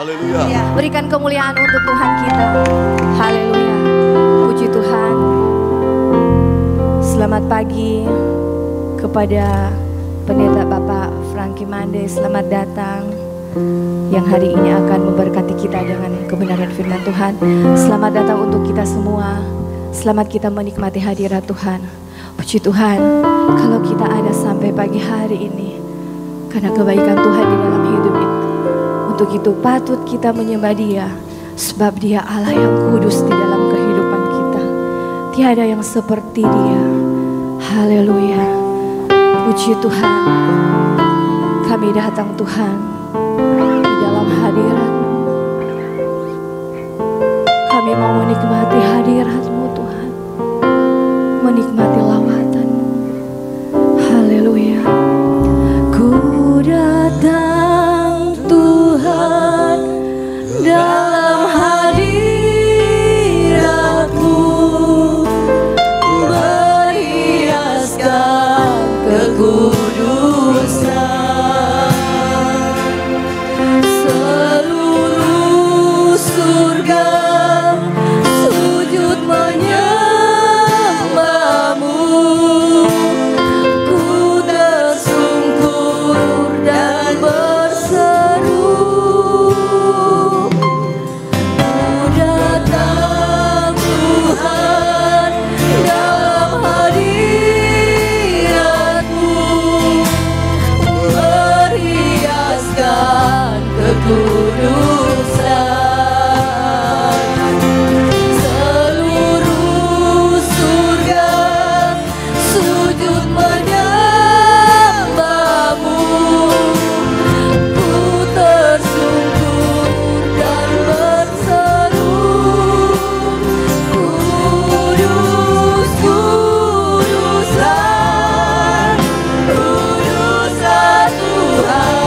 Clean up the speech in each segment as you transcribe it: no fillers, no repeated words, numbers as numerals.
Haleluya. Ya, berikan kemuliaan untuk Tuhan kita. Haleluya. Puji Tuhan. Selamat pagi kepada Pendeta Bapak Frankie Mande. Selamat datang yang hari ini akan memberkati kita dengan kebenaran firman Tuhan. Selamat datang untuk kita semua. Selamat kita menikmati hadirat Tuhan. Puji Tuhan, kalau kita ada sampai pagi hari ini karena kebaikan Tuhan di dalam hidup kita. Untuk itu patut kita menyembah Dia, sebab Dia Allah yang kudus di dalam kehidupan kita. Tiada yang seperti Dia. Haleluya. Puji Tuhan. Kami datang Tuhan di dalam hadirat-Mu. Kami mau menikmati hadirat-Mu Tuhan. Menikmati lawatan-Mu. Haleluya. Ku datang Tuhan dalam hadirat-Mu, berhiaskan kekudusan. Seluruh surga sujud menyembah-Mu. Ku tersungkur dan berseru, ku datang Tuhan dalam hadirat-Mu, berhiaskan kekudusan. Seluruh surga sujud menyembah-Mu. Ku tersungkur dan berseru, kudus, kuduslah, kuduslah Tuhan.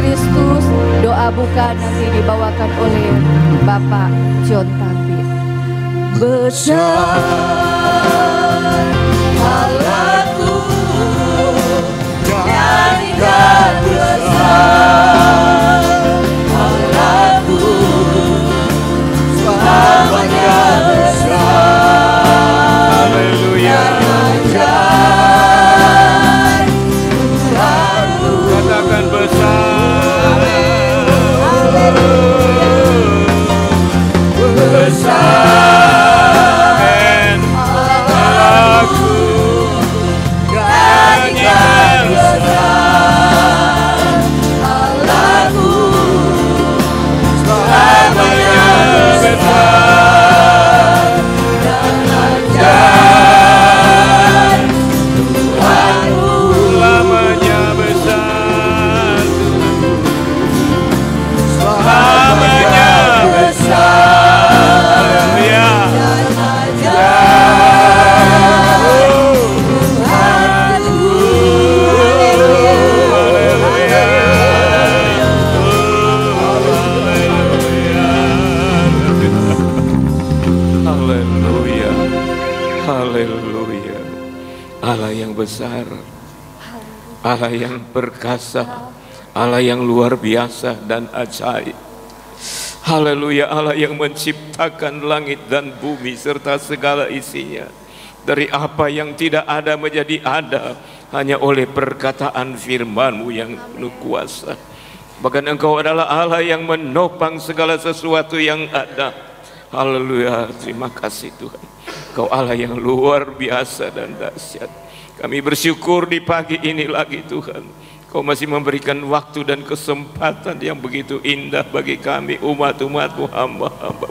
Kristus. Doa buka nanti dibawakan oleh Bapak John Tampil. Besar Allahku, nyanyikan besar Allahku, selamanya besar. Haleluya. Katakan besar, besar aku, nyanyikan besar Allahku, selamanya besar dan ajaib Tuhanku, selamanya besar, selamanya besar dan ajaib Tuhanku. Haleluya, haleluya. Allah yang besar, Allah yang perkasa, Allah yang luar biasa dan ajaib. Haleluya, Allah yang menciptakan langit dan bumi serta segala isinya. Dari apa yang tidak ada menjadi ada hanya oleh perkataan firman-Mu yang penuh kuasa. Bahkan Engkau adalah Allah yang menopang segala sesuatu yang ada. Haleluya, terima kasih Tuhan. Engkau Allah yang luar biasa dan dahsyat. Kami bersyukur di pagi ini lagi Tuhan, Kau masih memberikan waktu dan kesempatan yang begitu indah bagi kami, umat-umat-Mu, hamba-hamba.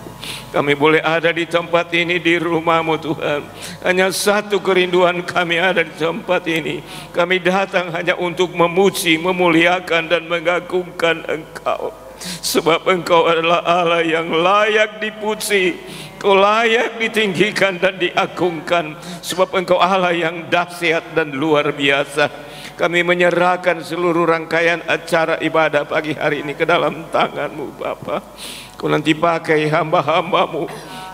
Kami boleh ada di tempat ini, di rumah-Mu Tuhan. Hanya satu kerinduan kami ada di tempat ini. Kami datang hanya untuk memuji, memuliakan dan mengagungkan Engkau. Sebab Engkau adalah Allah yang layak dipuji, Kau layak ditinggikan dan diagungkan. Sebab Engkau Allah yang dahsyat dan luar biasa. Kami menyerahkan seluruh rangkaian acara ibadah pagi hari ini ke dalam tangan-Mu Bapa. Kau nanti pakai hamba-hamba-Mu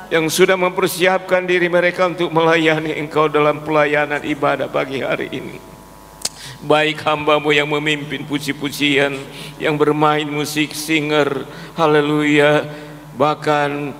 yang sudah mempersiapkan diri mereka untuk melayani Engkau dalam pelayanan ibadah pagi hari ini. Baik hamba-Mu yang memimpin puji-pujian, yang bermain musik, singer, haleluya, bahkan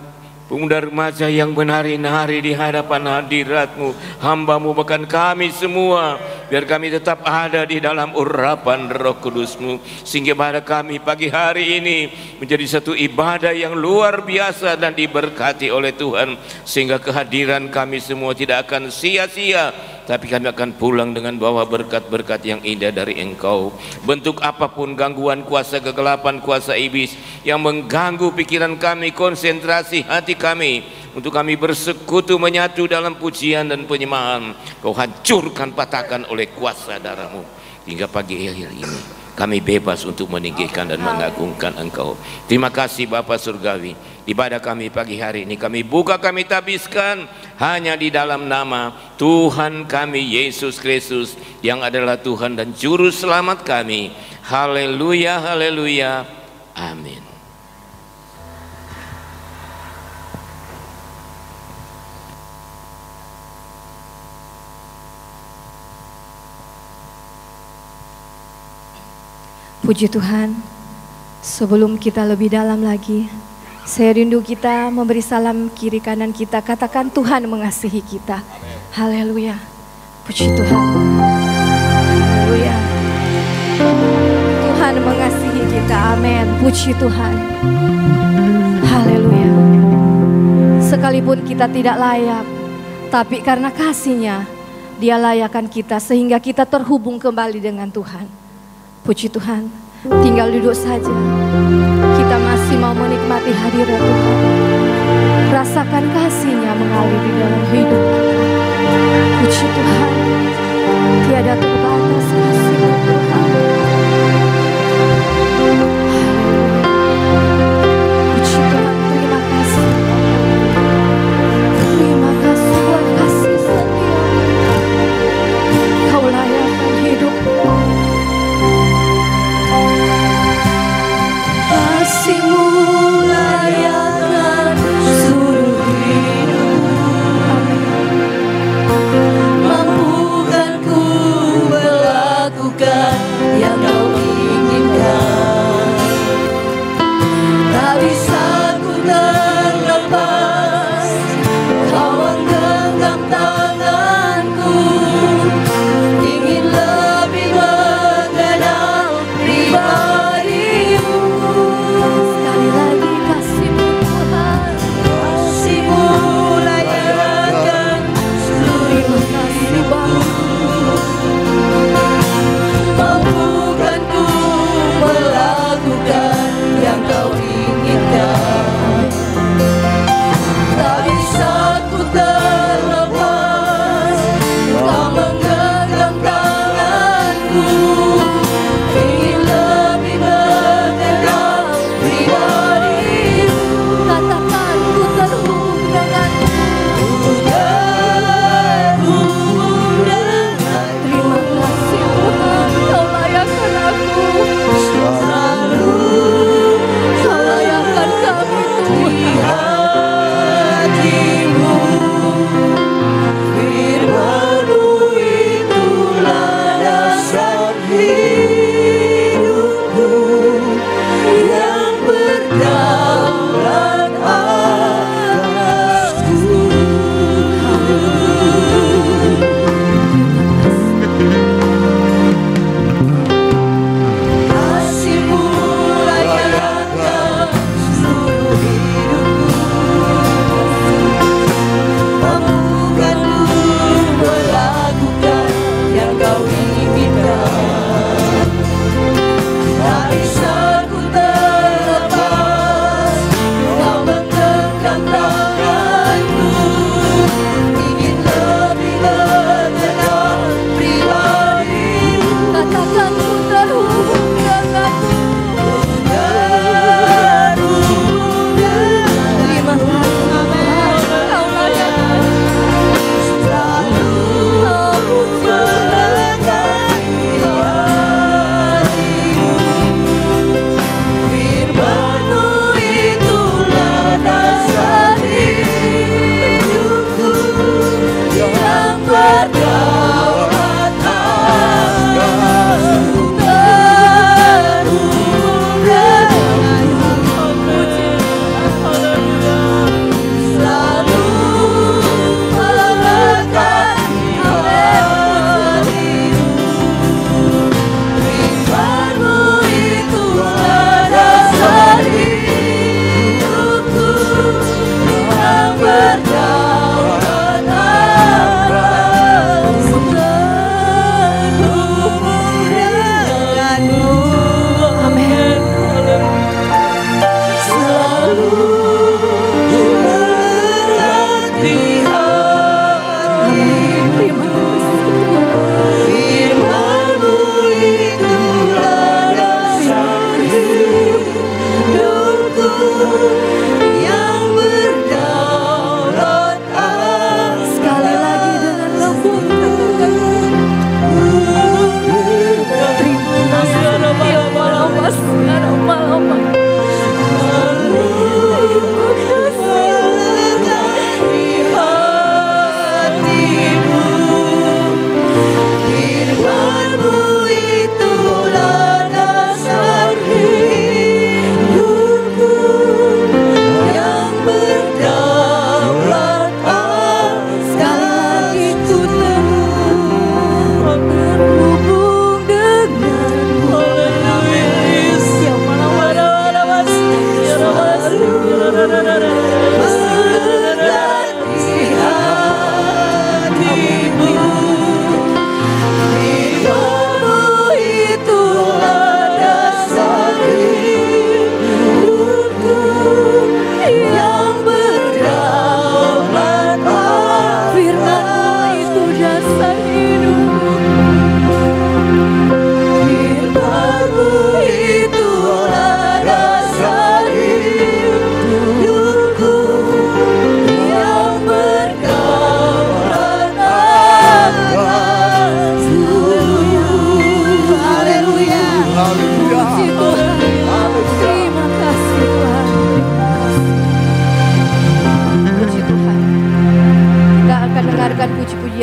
pemuda remaja yang menari-nari di hadapan hadirat-Mu, hamba-Mu, bahkan kami semua, biar kami tetap ada di dalam urapan Roh Kudus-Mu, sehingga pada kami pagi hari ini menjadi satu ibadah yang luar biasa dan diberkati oleh Tuhan, sehingga kehadiran kami semua tidak akan sia-sia, tapi kami akan pulang dengan bawa berkat-berkat yang indah dari Engkau. Bentuk apapun gangguan kuasa kegelapan, kuasa iblis yang mengganggu pikiran kami, konsentrasi hati kami, untuk kami bersekutu menyatu dalam pujian dan penyembahan, Kau hancurkan, patahkan oleh kuasa darah-Mu. Hingga pagi hari ini kami bebas untuk meninggikan dan mengagungkan Engkau. Terima kasih Bapa Surgawi. Ibadah kami pagi hari ini kami buka, kami tabiskan hanya di dalam nama Tuhan kami Yesus Kristus, yang adalah Tuhan dan Juru Selamat kami. Haleluya, haleluya, amin. Puji Tuhan, sebelum kita lebih dalam lagi, saya rindu kita memberi salam kiri kanan kita, katakan Tuhan mengasihi kita. Haleluya, puji Tuhan. Haleluya, Tuhan mengasihi kita, amin, puji Tuhan. Haleluya. Sekalipun kita tidak layak, tapi karena kasih-Nya, Dia layakkan kita sehingga kita terhubung kembali dengan Tuhan. Puji Tuhan, tinggal duduk saja. Kita masih mau menikmati hadirat Tuhan. Rasakan kasih-Nya mengalir di dalam hidup kita. Puji Tuhan, tiada terbatas kasih Tuhan. Puji Tuhan, terima kasih. Terima kasih buat kasih setia. Kau layakkan hidup.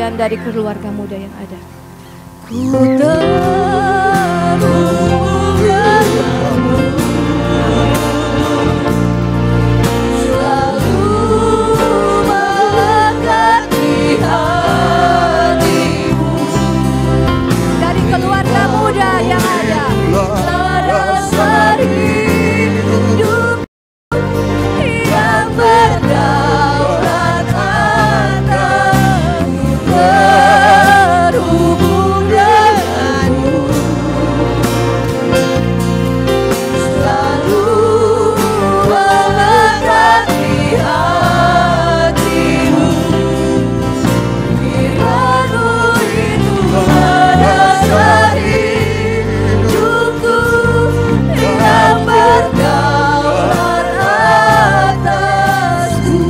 pujian dari keluarga muda yang ada. Ku dari keluarga muda yang ada, hidup yang berdaulat atasmu, terhubung denganmu, selalu melekat di hatimu. Firman-Mu itu mendasari hidupku yang berdaulat atasku.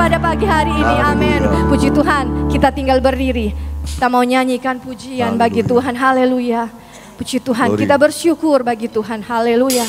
Pada pagi hari ini, amin. Puji Tuhan, kita tinggal berdiri. Kita mau nyanyikan pujian bagi Tuhan, haleluya. Puji Tuhan, kita bersyukur bagi Tuhan, haleluya.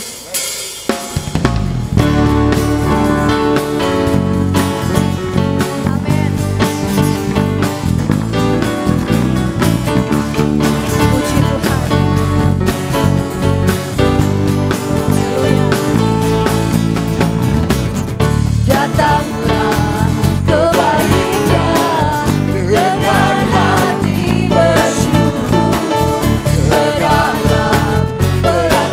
Bersyukur, berdalam berat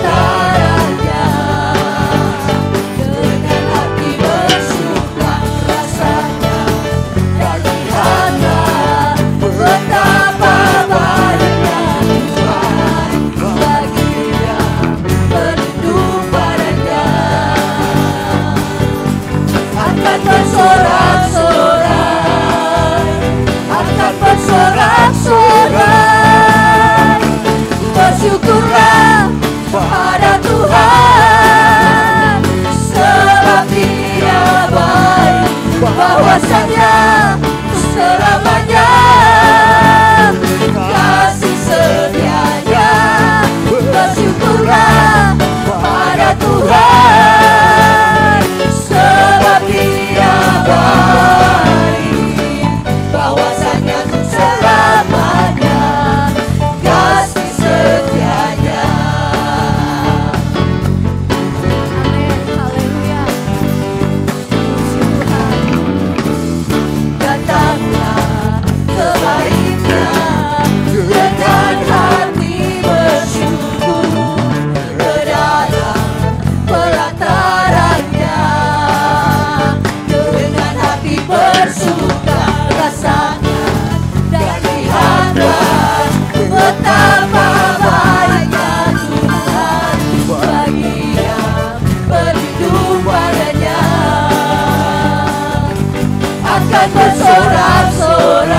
akan bersorak-sorak,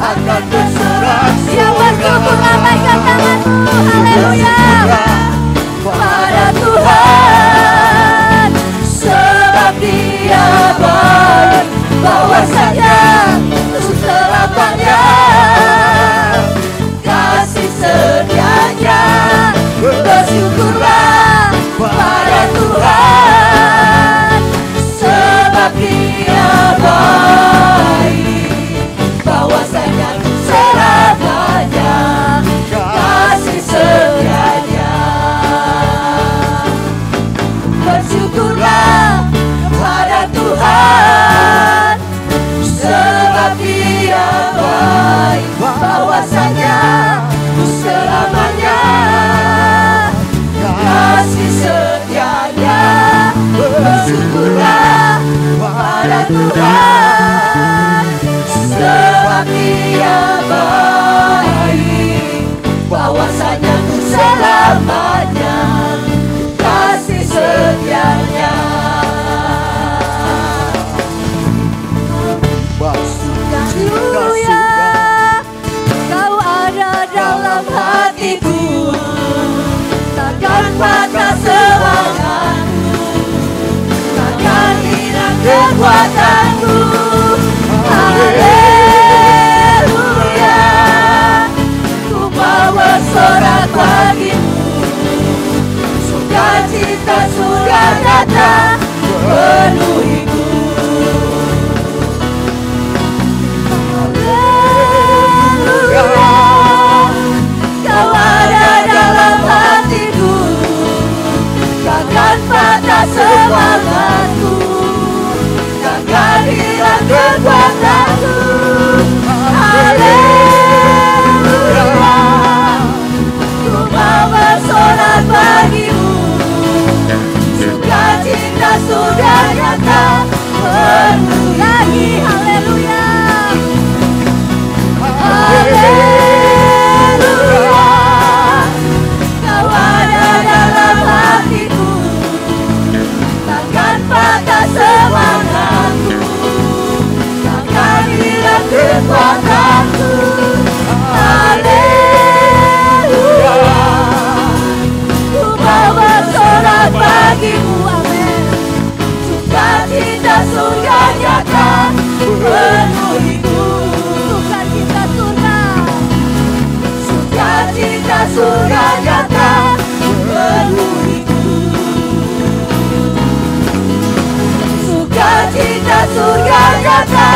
akan bersorak-sorak. Yang bersyukur lambaikan tanganmu, haleluya, pada Tuhan, sebab Dia baik, bahwasanya selamanya kasih setianya. Bersyukurlah pada Tuhan, sebab Dia baik, bahwasanya selamanya kasih setianya. Bersyukurlah pada Tuhan, sebab Dia baik, bahwasanya selamanya kasih setianya. Bersyukurlah pada Tuhan, sebab Dia baik, bahwasanya selamanya kasih setianya. Haleluya, Kau ada dalam hatiku, takkan patah semangatku, takkan hilang kekuatanku. Haleluya, ku mau bersorak bagimu, sukacita sudah datang penuhiku. Kau ada dalam hatiku, takkan patah semangatku, takkan hilang kekuatanku. Haleluya, ku mau bersorak bagimu, sukacita sudah datang penuh lagi. Haleluya, haleluya, Kau ada dalam hatiku, takkan patah semangatku, takkan hilang kekuatanku. Haleluya, ku mau bersorak bagimu, amin. Sukacita surga nyata penuhiku. Sukacita surga, sukacita surga nyata penuhiku. Sukacita surga nyata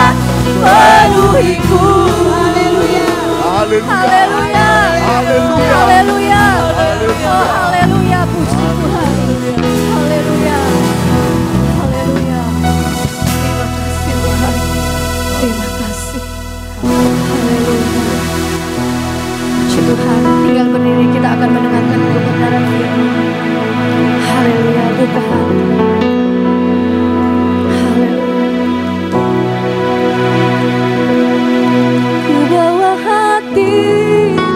penuhiku. Haleluya, haleluya, haleluya, haleluya, oh haleluya, puji Tuhan. Haleluya, haleluya. Terima kasih Tuhan, terima kasih. Haleluya. Puji Tuhan, tinggal berdiri, kita akan mendengarkan kebenaran firman. Haleluya, buka hati. Haleluya. Ku bawa hatiku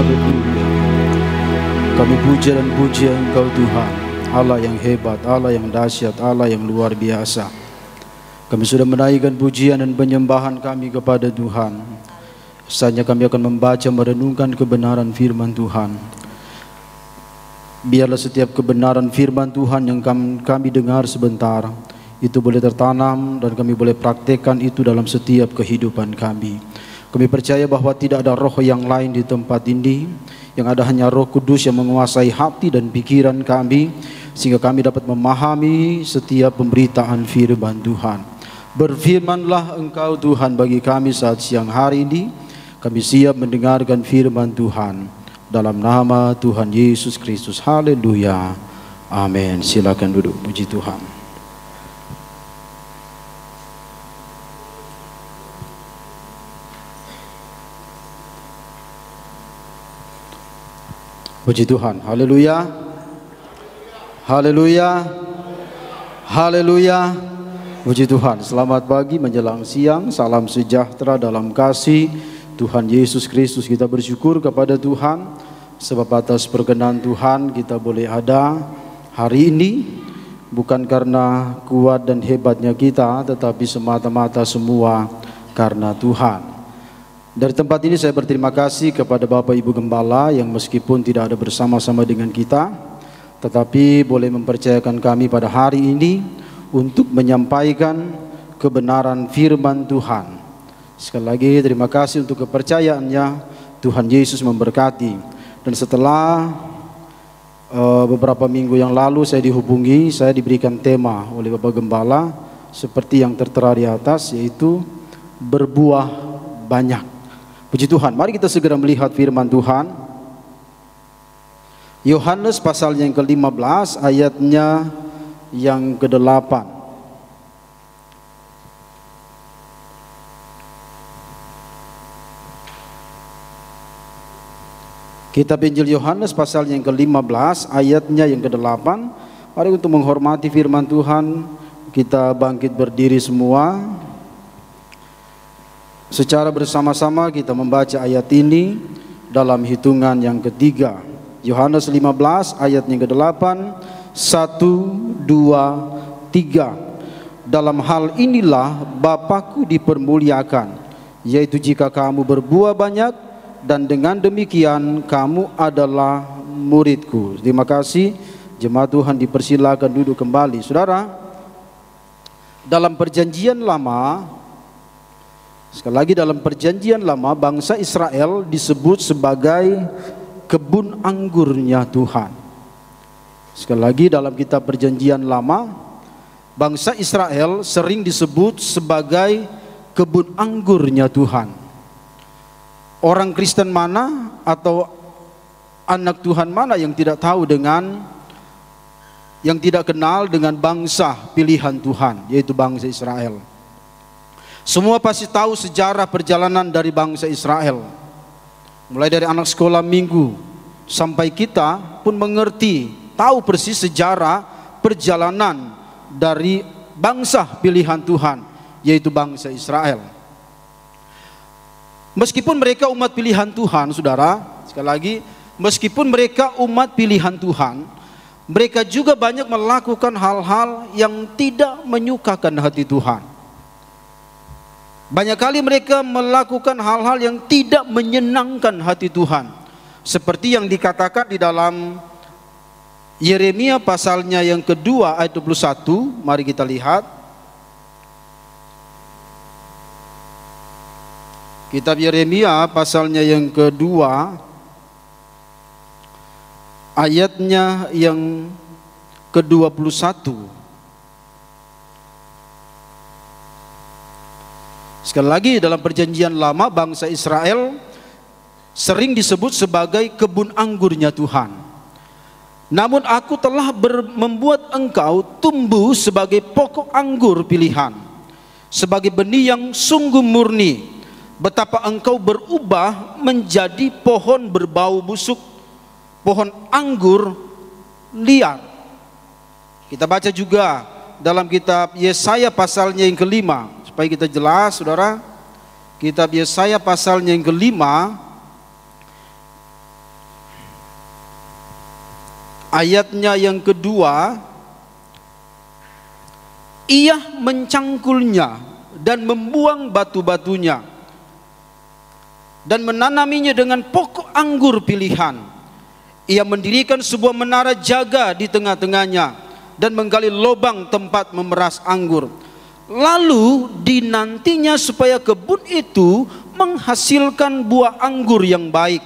Haleluya. Kami puja dan puji Engkau Tuhan, Allah yang hebat, Allah yang dahsyat, Allah yang luar biasa. Kami sudah menaikkan pujian dan penyembahan kami kepada Tuhan. Saatnya kami akan membaca merenungkan kebenaran firman Tuhan. Biarlah setiap kebenaran firman Tuhan yang kami dengar sebentar itu boleh tertanam dan kami boleh praktekkan itu dalam setiap kehidupan kami. Kami percaya bahwa tidak ada roh yang lain di tempat ini, yang ada hanya Roh Kudus yang menguasai hati dan pikiran kami, sehingga kami dapat memahami setiap pemberitaan firman Tuhan. Berfirmanlah Engkau Tuhan bagi kami saat siang hari ini. Kami siap mendengarkan firman Tuhan. Dalam nama Tuhan Yesus Kristus. Haleluya. Amin. Silakan duduk. Puji Tuhan. Puji Tuhan. Haleluya. Haleluya. Haleluya. Puji Tuhan. Selamat pagi menjelang siang. Salam sejahtera dalam kasih Tuhan Yesus Kristus. Kita bersyukur kepada Tuhan sebab atas perkenan Tuhan kita boleh ada hari ini, bukan karena kuat dan hebatnya kita, tetapi semata-mata semua karena Tuhan. Dari tempat ini saya berterima kasih kepada Bapak Ibu Gembala yang meskipun tidak ada bersama-sama dengan kita, tetapi boleh mempercayakan kami pada hari ini untuk menyampaikan kebenaran firman Tuhan. Sekali lagi terima kasih untuk kepercayaannya. Tuhan Yesus memberkati. Dan setelah beberapa minggu yang lalu saya dihubungi, saya diberikan tema oleh Bapak Gembala seperti yang tertera di atas, yaitu berbuah banyak. Puji Tuhan. Mari kita segera melihat firman Tuhan. Yohanes pasalnya yang ke-15 ayatnya yang ke-8. Kitab Injil Yohanes pasalnya yang ke-15 ayatnya yang ke-8. Mari untuk menghormati firman Tuhan kita bangkit berdiri semua. Secara bersama-sama kita membaca ayat ini dalam hitungan yang ketiga. Yohanes 15 ayat yang ke-8. 1, 2, 3. Dalam hal inilah Bapa-Ku dipermuliakan, yaitu jika kamu berbuah banyak, dan dengan demikian kamu adalah murid-Ku. Terima kasih. Jemaat Tuhan dipersilakan duduk kembali. Saudara, dalam perjanjian lama, sekali lagi dalam perjanjian lama, bangsa Israel disebut sebagai kebun anggurnya Tuhan. Sekali lagi dalam kitab perjanjian lama, bangsa Israel sering disebut sebagai kebun anggurnya Tuhan. Orang Kristen mana atau anak Tuhan mana yang tidak tahu dengan, yang tidak kenal dengan bangsa pilihan Tuhan, yaitu bangsa Israel. Semua pasti tahu sejarah perjalanan dari bangsa Israel. Mulai dari anak sekolah minggu sampai kita pun mengerti, tahu persis sejarah perjalanan dari bangsa pilihan Tuhan, yaitu bangsa Israel. Meskipun mereka umat pilihan Tuhan, saudara, sekali lagi, meskipun mereka umat pilihan Tuhan, mereka juga banyak melakukan hal-hal yang tidak menyukakan hati Tuhan. Banyak kali mereka melakukan hal-hal yang tidak menyenangkan hati Tuhan, seperti yang dikatakan di dalam Yeremia pasalnya yang kedua ayat 21. Mari kita lihat. Kitab Yeremia pasalnya yang kedua ayatnya yang ke-21. Sekali lagi dalam perjanjian lama bangsa Israel sering disebut sebagai kebun anggurnya Tuhan. Namun aku telah membuat engkau tumbuh sebagai pokok anggur pilihan, sebagai benih yang sungguh murni. Betapa engkau berubah menjadi pohon berbau busuk, pohon anggur liar. Kita baca juga dalam kitab Yesaya pasalnya yang kelima, supaya kita jelas, saudara. Kitab Yesaya pasalnya yang kelima ayatnya yang kedua, ia mencangkulnya dan membuang batu-batunya dan menanaminya dengan pokok anggur pilihan. Ia mendirikan sebuah menara jaga di tengah-tengahnya dan menggali lubang tempat memeras anggur. Lalu dinantinya supaya kebun itu menghasilkan buah anggur yang baik.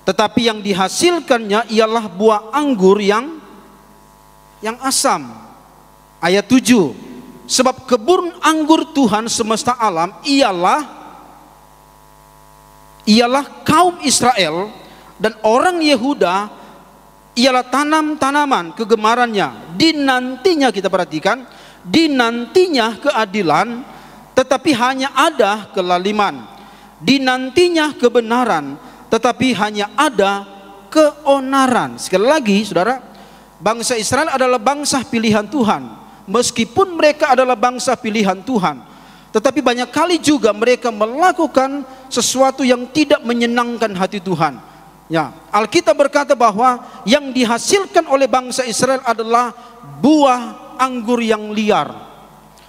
Tetapi yang dihasilkannya ialah buah anggur yang asam. Ayat 7, sebab kebun anggur Tuhan semesta alam ialah kaum Israel, dan orang Yehuda ialah tanam-tanaman kegemarannya. Dinantinya, kita perhatikan, dinantinya keadilan, tetapi hanya ada kelaliman. Dinantinya kebenaran, tetapi hanya ada keonaran. Sekali lagi saudara, bangsa Israel adalah bangsa pilihan Tuhan. Meskipun mereka adalah bangsa pilihan Tuhan, tetapi banyak kali juga mereka melakukan sesuatu yang tidak menyenangkan hati Tuhan. Ya, Alkitab berkata bahwa yang dihasilkan oleh bangsa Israel adalah buah anggur yang liar,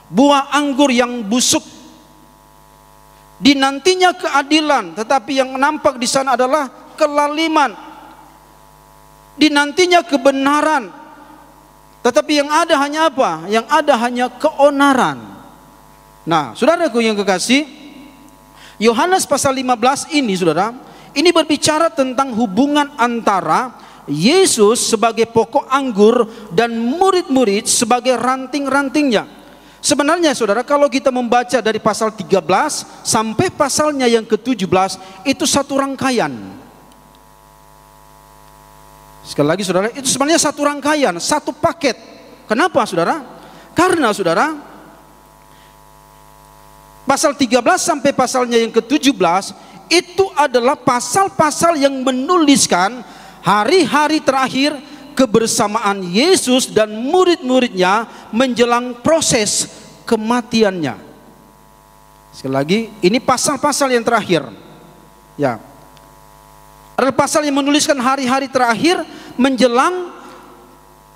buah anggur yang busuk. Dinantinya keadilan, tetapi yang nampak di sana adalah kelaliman. Dinantinya kebenaran, tetapi yang ada hanya apa? Yang ada hanya keonaran. Nah, saudaraku yang kekasih, Yohanes pasal 15 ini, saudara, ini berbicara tentang hubungan antara Yesus sebagai pokok anggur dan murid-murid sebagai ranting-rantingnya. Sebenarnya saudara, kalau kita membaca dari pasal 13 sampai pasalnya yang ke-17, itu satu rangkaian. Sekali lagi saudara, itu sebenarnya satu rangkaian, satu paket. Kenapa saudara? Karena saudara, pasal 13 sampai pasalnya yang ke-17 itu adalah pasal-pasal yang menuliskan hari-hari terakhir kebersamaan Yesus dan murid-muridnya menjelang proses kematiannya. Sekali lagi, ini pasal-pasal yang terakhir. Ya, adalah pasal yang menuliskan hari-hari terakhir menjelang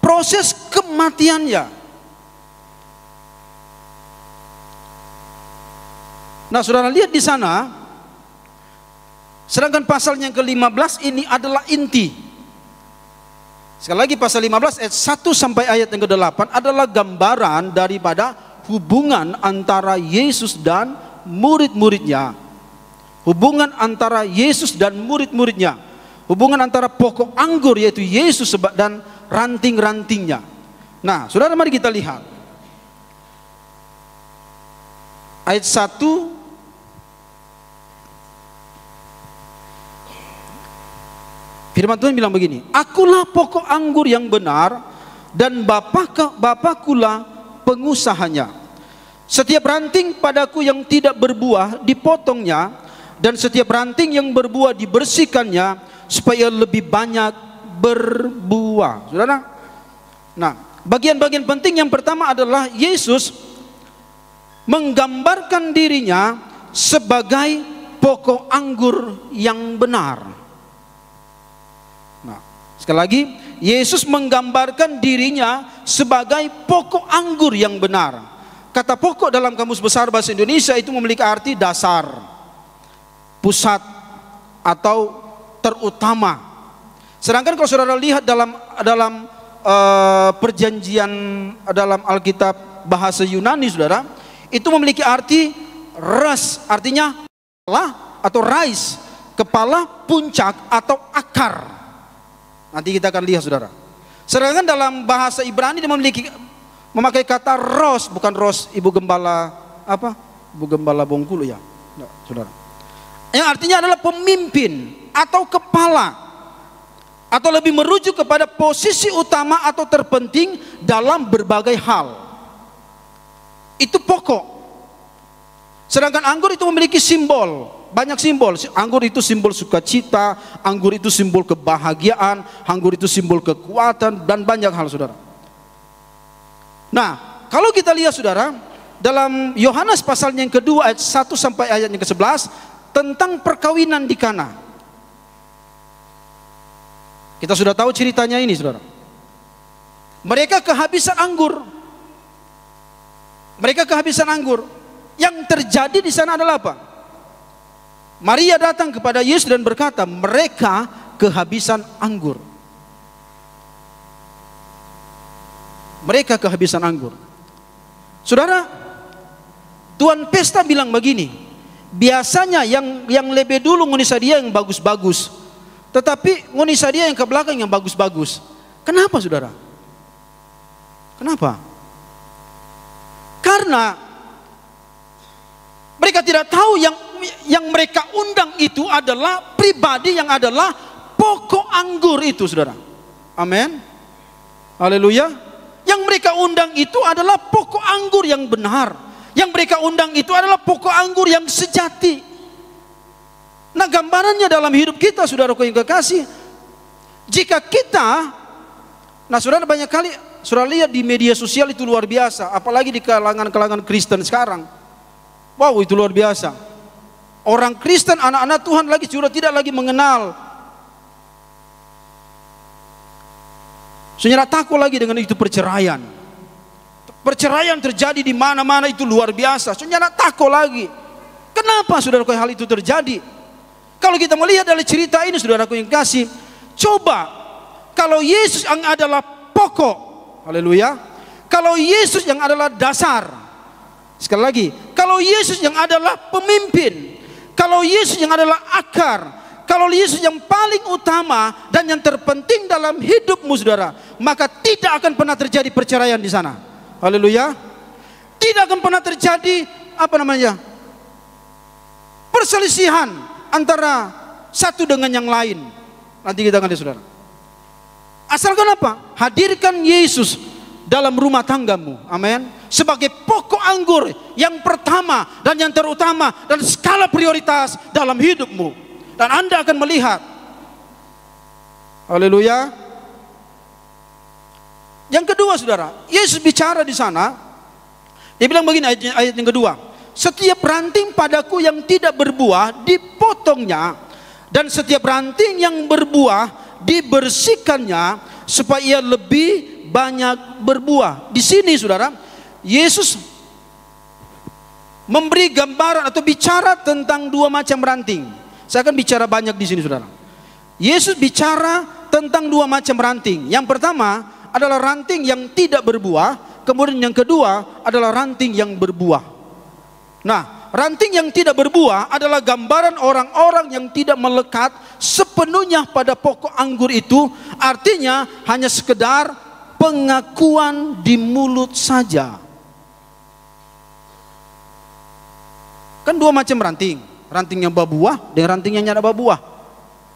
proses kematiannya. Nah, saudara lihat di sana, sedangkan pasal yang ke-15 ini adalah inti. Sekali lagi, pasal 15 ayat 1 sampai ayat yang ke-8 adalah gambaran daripada hubungan antara Yesus dan murid-muridnya. Hubungan antara Yesus dan murid-muridnya. Hubungan antara pokok anggur yaitu Yesus dan ranting-rantingnya. Nah, saudara, mari kita lihat ayat 1. Firman Tuhan bilang begini, akulah pokok anggur yang benar dan Bapakulah pengusahanya. Setiap ranting padaku yang tidak berbuah dipotongnya, dan setiap ranting yang berbuah dibersihkannya supaya lebih banyak berbuah. Saudara, nah, bagian-bagian penting yang pertama adalah Yesus menggambarkan dirinya sebagai pokok anggur yang benar. Nah, sekali lagi, Yesus menggambarkan dirinya sebagai pokok anggur yang benar. Kata pokok dalam Kamus Besar Bahasa Indonesia itu memiliki arti dasar, pusat, atau terutama. Sedangkan kalau saudara lihat dalam perjanjian dalam Alkitab bahasa Yunani, saudara, itu memiliki arti ras, artinya kepala atau rais, kepala, puncak, atau akar. Nanti kita akan lihat, saudara. Sedangkan dalam bahasa Ibrani dia memakai kata ros, bukan ros ibu gembala apa? Ibu gembala Bengkulu ya, nah, saudara. Yang artinya adalah pemimpin atau kepala, atau lebih merujuk kepada posisi utama atau terpenting dalam berbagai hal. Itu pokok. Sedangkan anggur itu memiliki simbol, banyak simbol. Anggur itu simbol sukacita, anggur itu simbol kebahagiaan, anggur itu simbol kekuatan, dan banyak hal, saudara. Nah, kalau kita lihat, saudara, dalam Yohanes pasal yang kedua ayat 1 sampai ayat yang ke-11 tentang perkawinan di Kana. Kita sudah tahu ceritanya ini, saudara. Mereka kehabisan anggur. Mereka kehabisan anggur. Yang terjadi di sana adalah apa? Maria datang kepada Yesus dan berkata, mereka kehabisan anggur. Mereka kehabisan anggur. Saudara, tuan pesta bilang begini, biasanya yang lebih dulu ngunisa dia yang bagus-bagus, tetapi ngunisa dia yang ke belakang yang bagus-bagus. Kenapa saudara? Kenapa? Karena mereka tidak tahu yang mereka undang itu adalah pribadi yang adalah pokok anggur itu, saudara. Amin. Haleluya. Yang mereka undang itu adalah pokok anggur yang benar. Yang mereka undang itu adalah pokok anggur yang sejati. Nah, gambarannya dalam hidup kita, saudaraku yang kekasih, jika kita, nah saudara, banyak kali saudara lihat di media sosial itu luar biasa, apalagi di kalangan Kristen sekarang. Wow, itu luar biasa. Orang Kristen, anak-anak Tuhan lagi sudah tidak lagi mengenal. Saudara takut lagi dengan itu perceraian. Perceraian terjadi di mana-mana, itu luar biasa. Saudara takut lagi. Kenapa saudara hal itu terjadi? Kalau kita melihat dari cerita ini, saudaraku yang kasih, coba kalau Yesus yang adalah pokok, haleluya, kalau Yesus yang adalah dasar, sekali lagi, kalau Yesus yang adalah pemimpin, kalau Yesus yang adalah akar, kalau Yesus yang paling utama dan yang terpenting dalam hidupmu, saudara, maka tidak akan pernah terjadi perceraian di sana. Haleluya. Tidak akan pernah terjadi perselisihan antara satu dengan yang lain. Nanti kita akan lihat, saudara. Asalkan apa? Hadirkan Yesus dalam rumah tanggamu. Amin. Sebagai pokok anggur yang pertama dan yang terutama dan skala prioritas dalam hidupmu. Dan Anda akan melihat. Haleluya. Yang kedua, saudara, Yesus bicara di sana. Dia bilang begini, ayat yang kedua. Setiap ranting padaku yang tidak berbuah dipotongnya, dan setiap ranting yang berbuah dibersihkannya, supaya ia lebih banyak berbuah. Di sini, saudara, Yesus memberi gambaran atau bicara tentang dua macam ranting. Saya akan bicara banyak di sini, saudara. Yesus bicara tentang dua macam ranting. Yang pertama adalah ranting yang tidak berbuah, kemudian yang kedua adalah ranting yang berbuah. Nah, ranting yang tidak berbuah adalah gambaran orang-orang yang tidak melekat sepenuhnya pada pokok anggur itu, artinya hanya sekedar pengakuan di mulut saja. Kan dua macam ranting, ranting yang berbuah dan ranting yang tidak berbuah.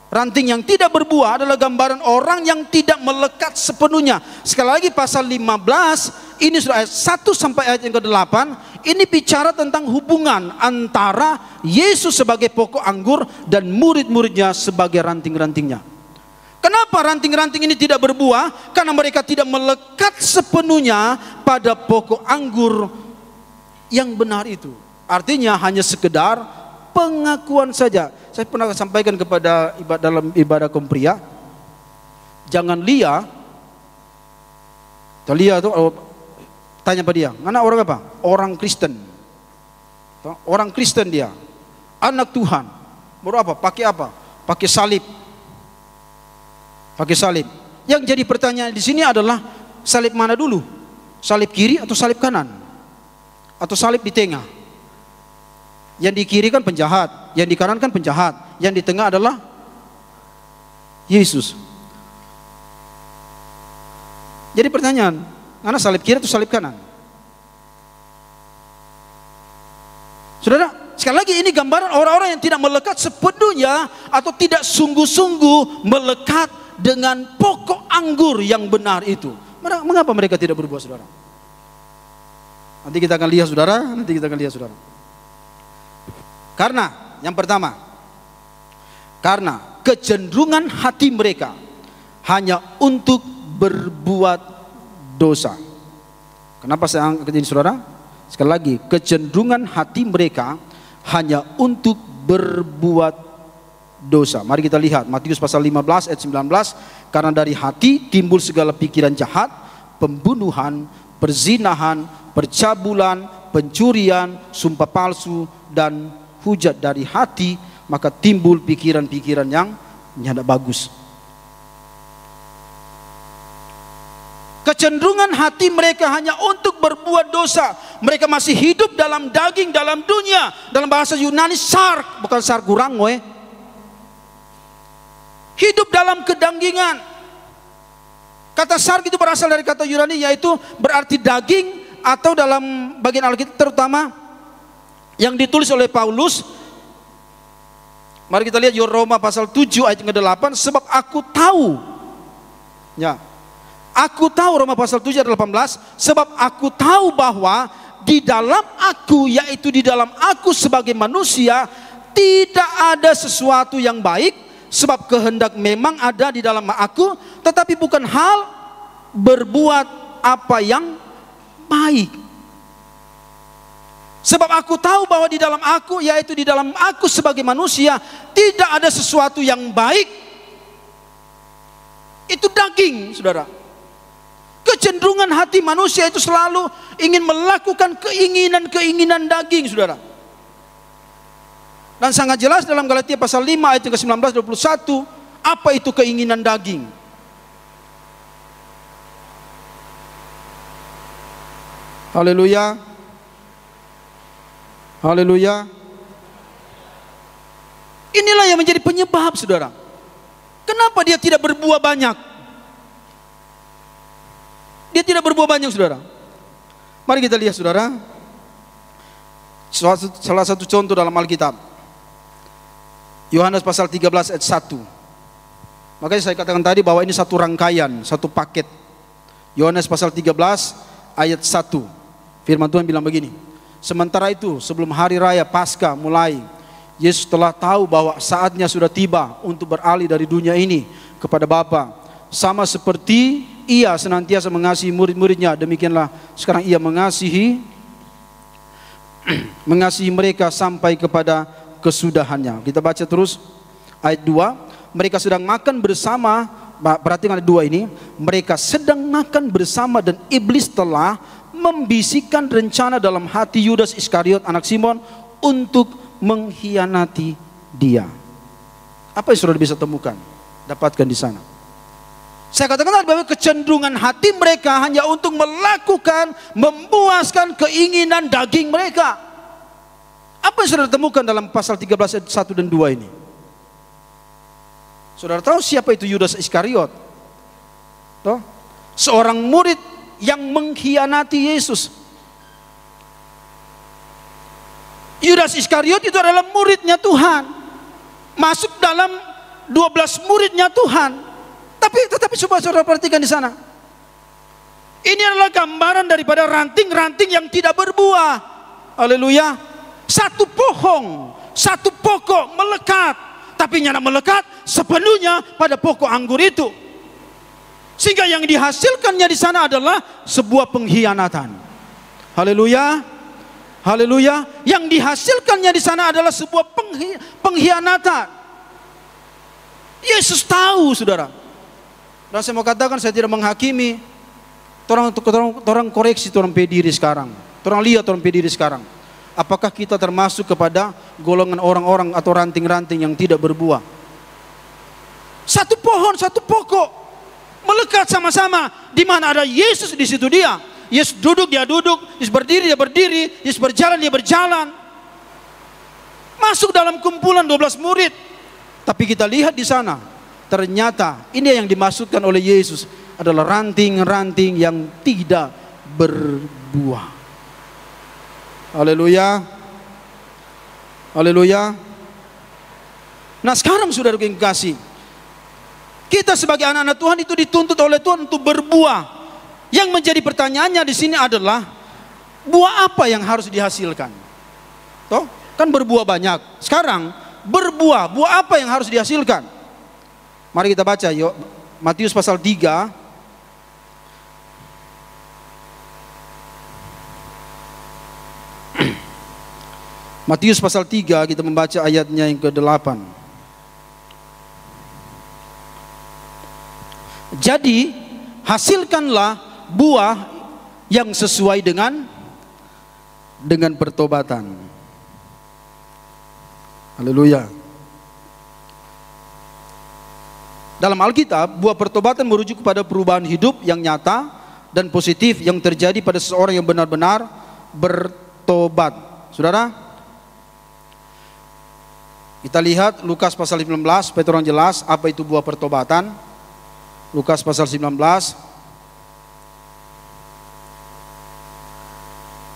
Ranting yang tidak berbuah adalah gambaran orang yang tidak melekat sepenuhnya. Sekali lagi pasal 15, ini sudah ayat 1 sampai ayat yang ke-8, ini bicara tentang hubungan antara Yesus sebagai pokok anggur dan murid-muridnya sebagai ranting-rantingnya. Kenapa ranting-ranting ini tidak berbuah? Karena mereka tidak melekat sepenuhnya pada pokok anggur yang benar itu. Artinya hanya sekedar pengakuan saja. Saya pernah sampaikan kepada dalam ibadah kaum pria, jangan Lia tuh tanya pada dia, mana orang apa? Orang Kristen. Orang Kristen dia, anak Tuhan. Baru apa? Pakai apa? Pakai salib. Pakai salib. Yang jadi pertanyaan di sini adalah salib mana dulu? Salib kiri atau salib kanan? Atau salib di tengah? Yang di kiri kan penjahat, yang di kanan kan penjahat, yang di tengah adalah Yesus. Jadi pertanyaan, mana salib kiri atau salib kanan? Saudara, sekali lagi ini gambaran orang-orang yang tidak melekat sepenuhnya atau tidak sungguh-sungguh melekat dengan pokok anggur yang benar itu. Mengapa mereka tidak berbuah, saudara? Nanti kita akan lihat, saudara. Karena yang pertama, karena kecenderungan hati mereka hanya untuk berbuat dosa. Kenapa saya angkat ini, saudara? Sekali lagi, kecenderungan hati mereka hanya untuk berbuat dosa. Mari kita lihat Matius pasal 15 ayat 19. Karena dari hati timbul segala pikiran jahat, pembunuhan, perzinahan, percabulan, pencurian, sumpah palsu, dan hujat dari hati, maka timbul pikiran-pikiran yang tidak bagus. Kecenderungan hati mereka hanya untuk berbuat dosa. Mereka masih hidup dalam daging, dalam dunia. Dalam bahasa Yunani sark, bukan sargurangoe. Hidup dalam kedanggingan. Kata sark itu berasal dari kata Yunani, yaitu berarti daging, atau dalam bagian Alkitab terutama yang ditulis oleh Paulus. Mari kita lihat Roma pasal 7 ayat ke-8. Sebab aku tahu, ya, aku tahu, Roma pasal 7 ayat 18, sebab aku tahu bahwa di dalam aku, yaitu di dalam aku sebagai manusia, tidak ada sesuatu yang baik, sebab kehendak memang ada di dalam aku, tetapi bukan hal berbuat apa yang baik. Sebab aku tahu bahwa di dalam aku, yaitu di dalam aku sebagai manusia, tidak ada sesuatu yang baik. Itu daging, saudara. Kecenderungan hati manusia itu selalu ingin melakukan keinginan-keinginan daging, saudara. Dan sangat jelas dalam Galatia pasal 5 ayat ke-19-21, apa itu keinginan daging? Haleluya. Haleluya. Inilah yang menjadi penyebab, saudara. Kenapa dia tidak berbuah banyak? Dia tidak berbuah banyak, saudara. Mari kita lihat, saudara, salah satu contoh dalam Alkitab. Yohanes pasal 13 ayat 1. Makanya saya katakan tadi bahwa ini satu rangkaian, satu paket. Yohanes pasal 13 ayat 1. Firman Tuhan bilang begini. Sementara itu, sebelum hari raya Paskah mulai, Yesus telah tahu bahwa saatnya sudah tiba untuk beralih dari dunia ini kepada Bapa. Sama seperti Ia senantiasa mengasihi murid-muridnya, demikianlah sekarang Ia mengasihi mereka sampai kepada kesudahannya. Kita baca terus ayat 2. Mereka sedang makan bersama, perhatikan ayat 2 ini. Mereka sedang makan bersama dan iblis telah membisikkan rencana dalam hati Yudas Iskariot anak Simon untuk mengkhianati dia. Apa yang saudara bisa temukan, dapatkan di sana? Saya katakan tadi bahwa kecenderungan hati mereka hanya untuk melakukan, memuaskan keinginan daging mereka. Apa yang saudara temukan dalam pasal 13 ayat 1 dan 2 ini? Saudara tahu siapa itu Yudas Iskariot? Toh? Seorang murid yang mengkhianati Yesus. Yudas Iskariot itu adalah muridnya Tuhan, masuk dalam 12 muridnya Tuhan. Tetapi coba saudara perhatikan di sana. Ini adalah gambaran daripada ranting-ranting yang tidak berbuah. Haleluya. Satu pohon, satu pokok melekat, tapi nyana melekat sepenuhnya pada pokok anggur itu. Sehingga yang dihasilkannya di sana adalah sebuah pengkhianatan. Haleluya. Haleluya. Yang dihasilkannya di sana adalah sebuah pengkhianatan. Yesus tahu, saudara. Dan saya mau katakan, saya tidak menghakimi. Orang koreksi, orang pediri sekarang. Orang lihat, orang pediri sekarang. Apakah kita termasuk kepada golongan orang-orang atau ranting-ranting yang tidak berbuah? Satu pohon, satu pokok melekat sama-sama. Di mana ada Yesus, di situ dia. Yesus duduk, dia duduk. Yesus berdiri, dia berdiri. Yesus berjalan, dia berjalan. Masuk dalam kumpulan 12 murid. Tapi kita lihat di sana, ternyata ini yang dimaksudkan oleh Yesus adalah ranting-ranting yang tidak berbuah. Haleluya. Haleluya. Nah, sekarang saudara yang kasih, kita sebagai anak-anak Tuhan itu dituntut oleh Tuhan untuk berbuah. Yang menjadi pertanyaannya di sini adalah buah apa yang harus dihasilkan? Toh, kan berbuah banyak. Sekarang berbuah, buah apa yang harus dihasilkan? Mari kita baca yuk Matius pasal 3. Matius pasal 3, kita membaca ayatnya yang ke-8. Jadi hasilkanlah buah yang sesuai dengan pertobatan. Haleluya. Dalam Alkitab, buah pertobatan merujuk kepada perubahan hidup yang nyata dan positif yang terjadi pada seseorang yang benar-benar bertobat. Saudara, kita lihat Lukas pasal 19, supaya orang jelas apa itu buah pertobatan. Lukas pasal 19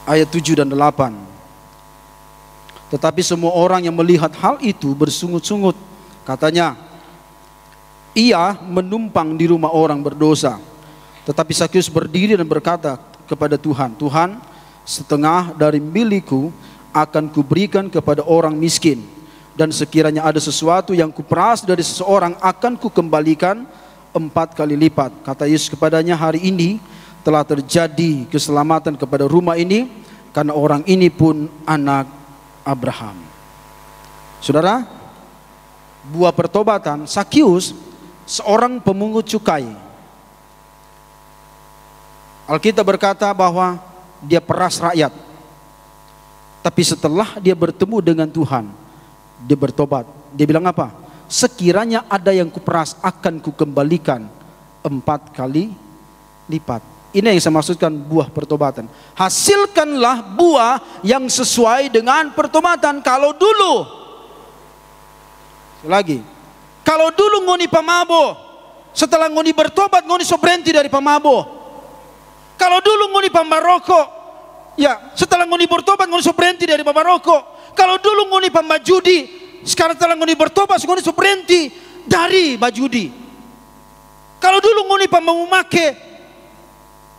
ayat 7 dan 8. Tetapi semua orang yang melihat hal itu bersungut-sungut. Katanya, ia menumpang di rumah orang berdosa. Tetapi Sakius berdiri dan berkata kepada Tuhan, Tuhan, setengah dari milikku akan kuberikan kepada orang miskin. Dan sekiranya ada sesuatu yang kuperas dari seseorang, akan kukembalikan 4 kali lipat. Kata Yesus kepadanya, hari ini telah terjadi keselamatan kepada rumah ini, karena orang ini pun anak Abraham. Saudara, buah pertobatan, Sakius seorang pemungut cukai. Alkitab berkata bahwa dia peras rakyat. Tapi setelah dia bertemu dengan Tuhan, dia bertobat. Dia bilang apa? Sekiranya ada yang kuperas, akan kukembalikan 4 kali lipat. Ini yang saya maksudkan buah pertobatan. Hasilkanlah buah yang sesuai dengan pertobatan. Kalau dulu, lagi, kalau dulu ngoni pamabo, setelah ngoni bertobat ngoni so berhenti dari pamabo. Kalau dulu ngoni pambaroko, ya setelah ngoni bertobat ngoni so berhenti dari pambaroko. Kalau dulu ngoni pambajudi, sekarang setelah ngoni bertobat ngoni so berhenti dari bajudi. Kalau dulu ngoni pamamumake,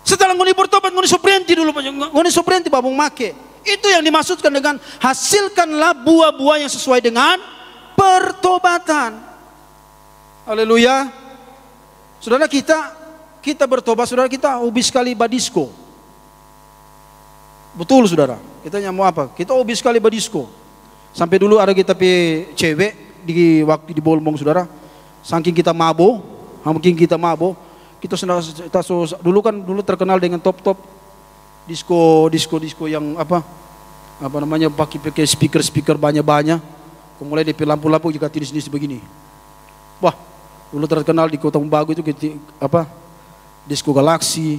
setelah ngoni bertobat ngoni so berhenti dulu, ngoni so berhenti pamamumake. Itu yang dimaksudkan dengan hasilkanlah buah-buah yang sesuai dengan pertobatan. Haleluya. Saudara, kita bertobat, saudara, kita hobi sekali badisko. Betul saudara, kita mau apa? Kita hobi sekali badisko. Sampai dulu ada kita pe cewek di waktu di Bolmong saudara. Saking kita mabo, kita dulu terkenal dengan top disco yang apa namanya, pakai speaker banyak. Mulai dari lampu-lampu juga jenis begini. Wah, dulu terkenal di Kota Umbago itu apa? Disco Galaxy,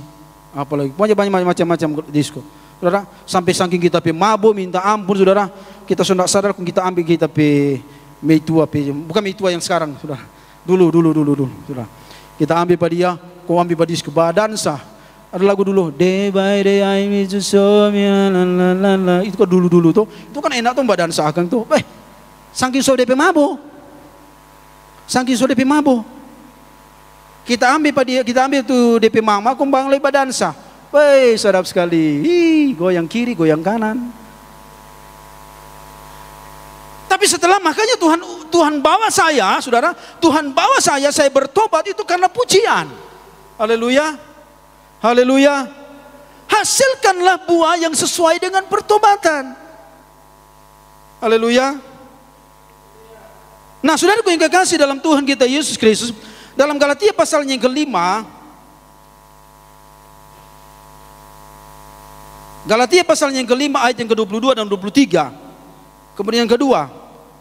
apalagi banyak macam-macam disco. Saudara, sampai saking kita pe mabo minta ampun saudara, kita sudah sadar kalau kita ambil kita pe Meitua bukan Meitua yang sekarang saudara. Dulu saudara. Kita ambil pada dia, kau ambil pada disco badansa. Ada lagu dulu, day by day I miss you so la. Itu kan dulu tuh. Itu kan enak tuh badansa akang tuh. Saking so DP mabo. Kita ambil tuh DP mama, kumbang lagi badansa. Wih, sedap sekali. Goyang kiri, goyang kanan. Tapi setelah, makanya Tuhan bawa saya, saudara, Tuhan bawa saya bertobat itu karena pujian. Haleluya. Haleluya. Hasilkanlah buah yang sesuai dengan pertobatan. Haleluya. Nah, saudaraku yang kekasih dalam Tuhan kita Yesus Kristus, dalam Galatia pasal yang kelima, Galatia pasal yang kelima ayat yang ke-22 dan 23. Kemudian yang kedua,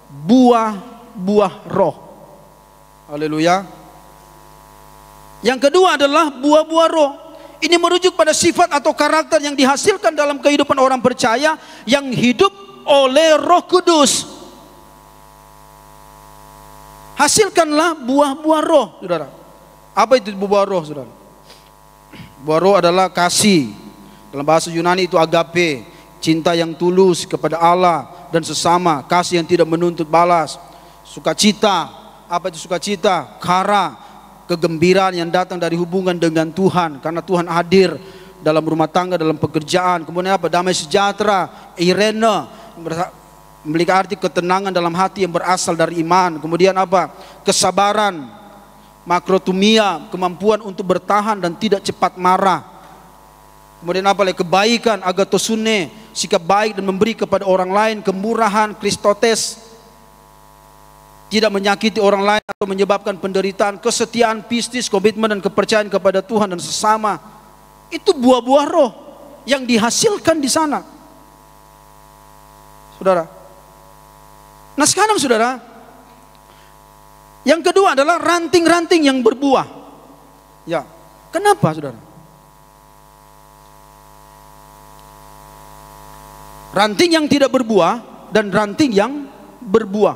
buah roh. Haleluya. Yang kedua adalah buah-buah roh. Ini merujuk pada sifat atau karakter yang dihasilkan dalam kehidupan orang percaya yang hidup oleh Roh Kudus. Hasilkanlah buah-buah roh, saudara. Apa itu buah roh, saudara? Buah roh adalah kasih. Dalam bahasa Yunani itu agape, cinta yang tulus kepada Allah dan sesama, kasih yang tidak menuntut balas. Sukacita, apa itu sukacita? Kara, kegembiraan yang datang dari hubungan dengan Tuhan, karena Tuhan hadir dalam rumah tangga, dalam pekerjaan. Kemudian apa? Damai sejahtera, irene, memiliki arti ketenangan dalam hati yang berasal dari iman. Kemudian apa? Kesabaran, makrotumia, kemampuan untuk bertahan dan tidak cepat marah. Kemudian apa lagi? Kebaikan, agatosune, sikap baik dan memberi kepada orang lain. Kemurahan, kristotes, tidak menyakiti orang lain atau menyebabkan penderitaan. Kesetiaan, pistis, komitmen dan kepercayaan kepada Tuhan dan sesama. Itu buah-buah roh yang dihasilkan di sana. Saudara. Nah sekarang saudara, yang kedua adalah ranting-ranting yang berbuah. Ya, kenapa saudara? Ranting yang tidak berbuah dan ranting yang berbuah.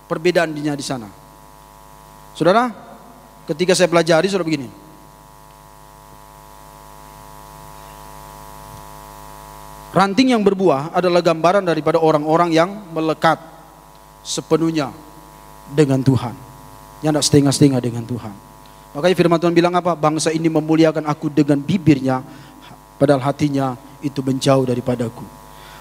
Perbedaannya di sana. Saudara, ketika saya pelajari saudara begini. Ranting yang berbuah adalah gambaran daripada orang-orang yang melekat sepenuhnya dengan Tuhan. Yang tidak setengah-setengah dengan Tuhan. Makanya firman Tuhan bilang apa? Bangsa ini memuliakan aku dengan bibirnya, padahal hatinya itu menjauh daripadaku.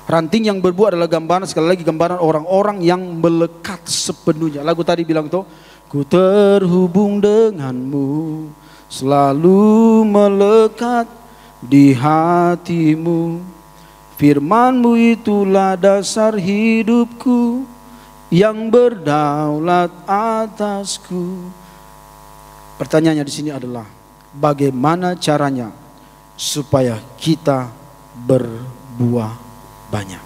Ranting yang berbuah adalah gambaran, sekali lagi gambaran orang-orang yang melekat sepenuhnya. Lagu tadi bilang tuh, ku terhubung denganmu, selalu melekat di hatimu. Firman-Mu itulah dasar hidupku, yang berdaulat atasku. Pertanyaannya di sini adalah, bagaimana caranya supaya kita berbuah banyak?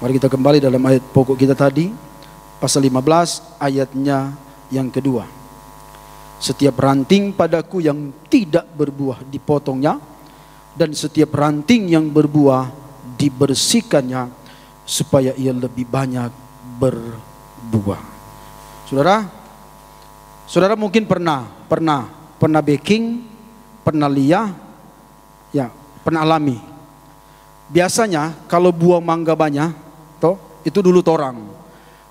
Mari kita kembali dalam ayat pokok kita tadi, pasal 15 ayatnya yang kedua. Setiap ranting padaku yang tidak berbuah dipotongnya, dan setiap ranting yang berbuah dibersihkannya, supaya ia lebih banyak berbuah. Saudara mungkin pernah baking, pernah lihat, ya, pernah alami. Biasanya kalau buah mangga banyak, toh itu dulu torang.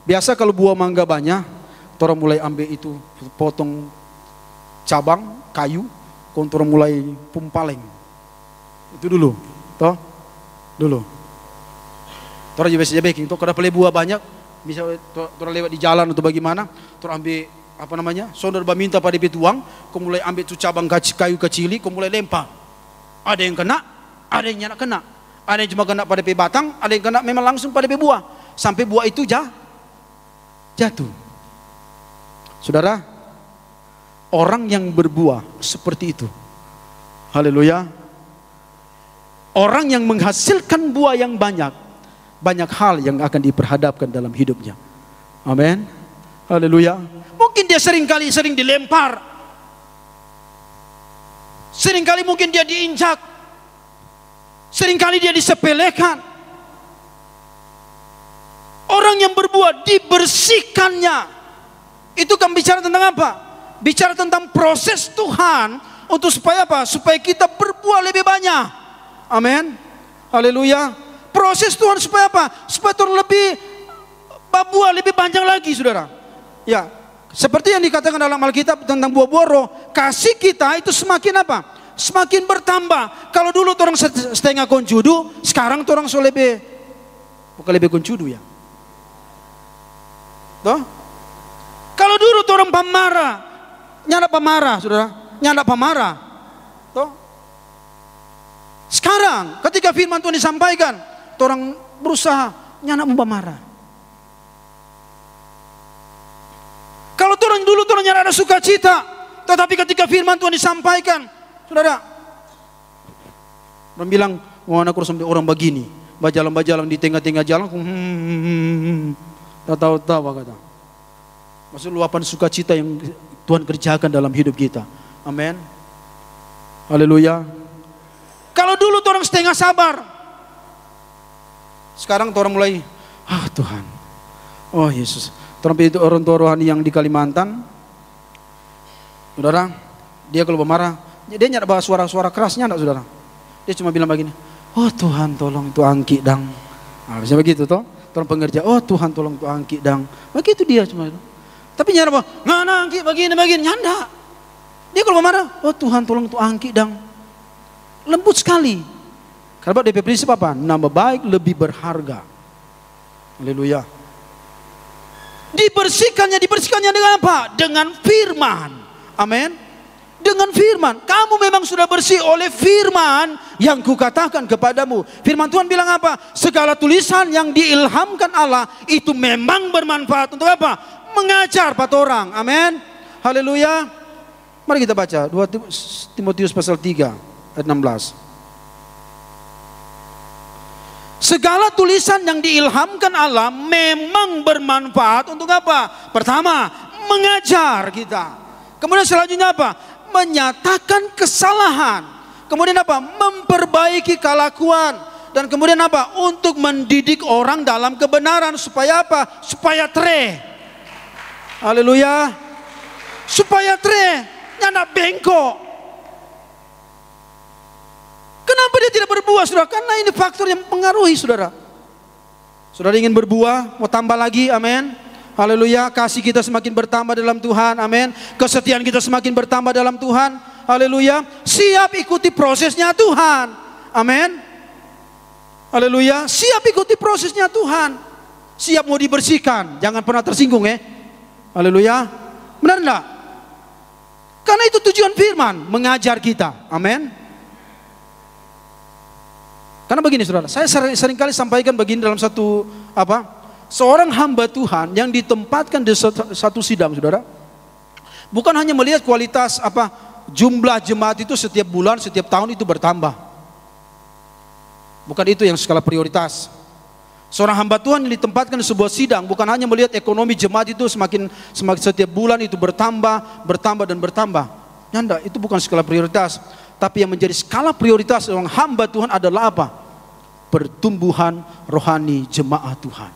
Biasa kalau buah mangga banyak, torang mulai ambil itu, potong cabang kayu, torang mulai pumpaleng. Itu dulu, toh dulu. Torang juga biasa baking, toh kalau pilih buah banyak, bisa torang lewat di jalan atau bagaimana, torang ambil apa namanya, saudara minta pada tuang, kau mulai ambil tu cabang kayu kecili, kau mulai lempar. Ada yang kena, ada yang tidak kena. Ada yang cuma kena pada batang, ada yang kena memang langsung pada buah. Sampai buah itu jatuh. Saudara, orang yang berbuah seperti itu, haleluya, orang yang menghasilkan buah yang banyak hal yang akan diperhadapkan dalam hidupnya. Amin, haleluya. Mungkin dia sering dilempar, seringkali mungkin dia diinjak, seringkali dia disepelekan. Orang yang berbuah dibersihkannya. Itu kan bicara tentang apa? Bicara tentang proses Tuhan untuk supaya apa? Supaya kita berbuah lebih banyak. Amin, haleluya. Proses Tuhan supaya apa? Supaya Tuhan lebih berbuah lebih banyak lagi, saudara. Ya, seperti yang dikatakan dalam Alkitab tentang buah-buah roh, kasih kita itu semakin apa? Semakin bertambah. Kalau dulu orang setengah koncudu, sekarang orang so lebih, bukan lebih koncudu ya. Toh? Kalau dulu orang pemarah, nyala pemarah, saudara, nyala pemarah. Toh? Sekarang ketika firman Tuhan disampaikan, orang berusaha nyala pemarah. Kalau orang dulu orang nyala ada sukacita, tetapi ketika firman Tuhan disampaikan, saudara, orang bilang, wah anak orang begini, bajalan di tengah-tengah jalan, tak tahu kata. Maksud luapan sukacita yang Tuhan kerjakan dalam hidup kita. Amin, haleluya. Kalau dulu orang setengah sabar, sekarang orang mulai, Tuhan, oh Yesus. Orang tua rohani yang di Kalimantan, saudara, dia kalau bermarah, dia nggak bawa suara-suara kerasnya, enggak, saudara. Dia cuma bilang begini, oh Tuhan tolong itu angki dang. Bisa begitu toh? Orang pengerja, oh Tuhan tolong itu angki dang. Begitu dia cuma itu. Tapi nyara apa? Nggak angki begini, nyanda. Dia kalau bermarah, oh Tuhan tolong itu angki dang. Lembut sekali. Karena DP prinsip apa? Nama baik lebih berharga. Haleluya. Dibersihkannya dengan apa? Dengan firman. Amin. Dengan firman. Kamu memang sudah bersih oleh firman yang kukatakan kepadamu. Firman Tuhan bilang apa? Segala tulisan yang diilhamkan Allah itu memang bermanfaat untuk apa? Mengajar pada orang. Amin. Haleluya. Mari kita baca 2 Timotius pasal 3 ayat 16. Segala tulisan yang diilhamkan Allah memang bermanfaat untuk apa? Pertama, mengajar kita. Kemudian selanjutnya apa? Menyatakan kesalahan. Kemudian apa? Memperbaiki kelakuan. Dan kemudian apa? Untuk mendidik orang dalam kebenaran. Supaya apa? Supaya haleluya. Supaya nyana bengkok. Kenapa dia tidak berbuah, saudara? Karena ini faktor yang mempengaruhi, saudara. Saudara ingin berbuah, mau tambah lagi, amin. Haleluya, kasih kita semakin bertambah dalam Tuhan, amin. Kesetiaan kita semakin bertambah dalam Tuhan, haleluya. Siap ikuti prosesnya Tuhan, amin. Haleluya, siap ikuti prosesnya Tuhan. Siap mau dibersihkan, jangan pernah tersinggung ya. Haleluya, benar enggak? Karena itu tujuan firman, mengajar kita, amin. Karena begini saudara, saya seringkali sampaikan begini dalam satu seorang hamba Tuhan yang ditempatkan di satu sidang, saudara, bukan hanya melihat kualitas jumlah jemaat itu setiap bulan, setiap tahun itu bertambah. Bukan itu yang skala prioritas. Seorang hamba Tuhan yang ditempatkan di sebuah sidang bukan hanya melihat ekonomi jemaat itu semakin setiap bulan itu bertambah dan bertambah. Nyanda, itu bukan skala prioritas. Tapi yang menjadi skala prioritas seorang hamba Tuhan adalah apa? Pertumbuhan rohani jemaat Tuhan.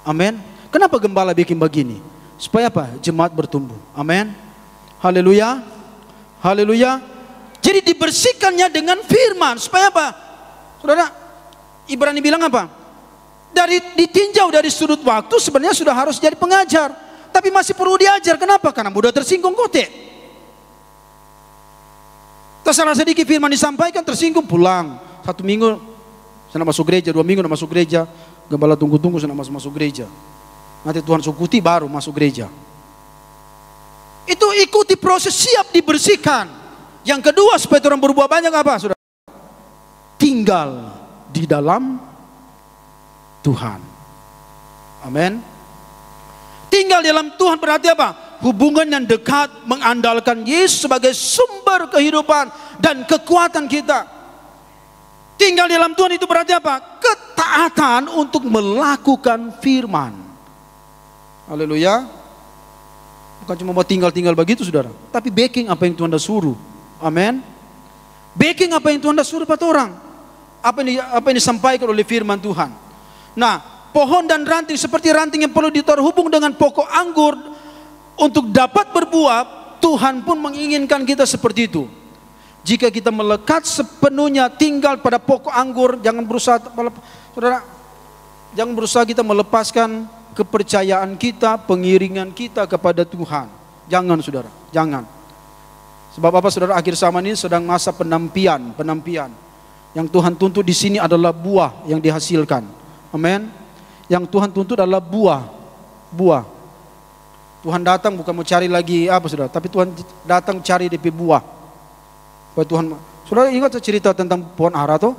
Amin. Kenapa gembala bikin begini? Supaya apa? Jemaat bertumbuh. Amin. Haleluya. Haleluya. Jadi dibersihkannya dengan firman. Supaya apa? Saudara, Ibrani bilang apa? Ditinjau dari sudut waktu sebenarnya sudah harus jadi pengajar. Tapi masih perlu diajar. Kenapa? Karena mudah tersinggung kote. Terserah sedikit firman disampaikan, tersinggung, pulang. 1 minggu saya masuk gereja, 2 minggu masuk gereja, gembala tunggu-tunggu saya masuk gereja. Nanti Tuhan sukuti baru masuk gereja. Itu ikuti proses, siap dibersihkan. Yang kedua, supaya orang berbuah banyak apa, saudara? Tinggal di dalam Tuhan. Amin. Tinggal di dalam Tuhan berarti apa? Hubungan yang dekat, mengandalkan Yesus sebagai sumber kehidupan dan kekuatan kita. Tinggal di dalam Tuhan itu berarti apa? Ketaatan untuk melakukan firman. Haleluya. Bukan cuma mau tinggal-tinggal begitu, saudara, tapi backing apa yang Tuhan dah suruh. Amin. Backing apa yang Tuhan dah suruh pada orang. Apa yang disampaikan oleh firman Tuhan. Nah, pohon dan ranting seperti ranting yang perlu terhubung dengan pokok anggur untuk dapat berbuah, Tuhan pun menginginkan kita seperti itu. Jika kita melekat sepenuhnya tinggal pada pokok anggur, jangan berusaha, saudara, jangan berusaha kita melepaskan kepercayaan kita, pengiringan kita kepada Tuhan. Jangan, saudara, jangan. Sebab apa, saudara? Akhir zaman ini sedang masa penampian. Yang Tuhan tuntut di sini adalah buah yang dihasilkan. Amin. Yang Tuhan tuntut adalah buah. Tuhan datang bukan mau cari lagi apa, saudara, tapi Tuhan datang cari DP buah. Saudara ingat cerita tentang pohon ara toh?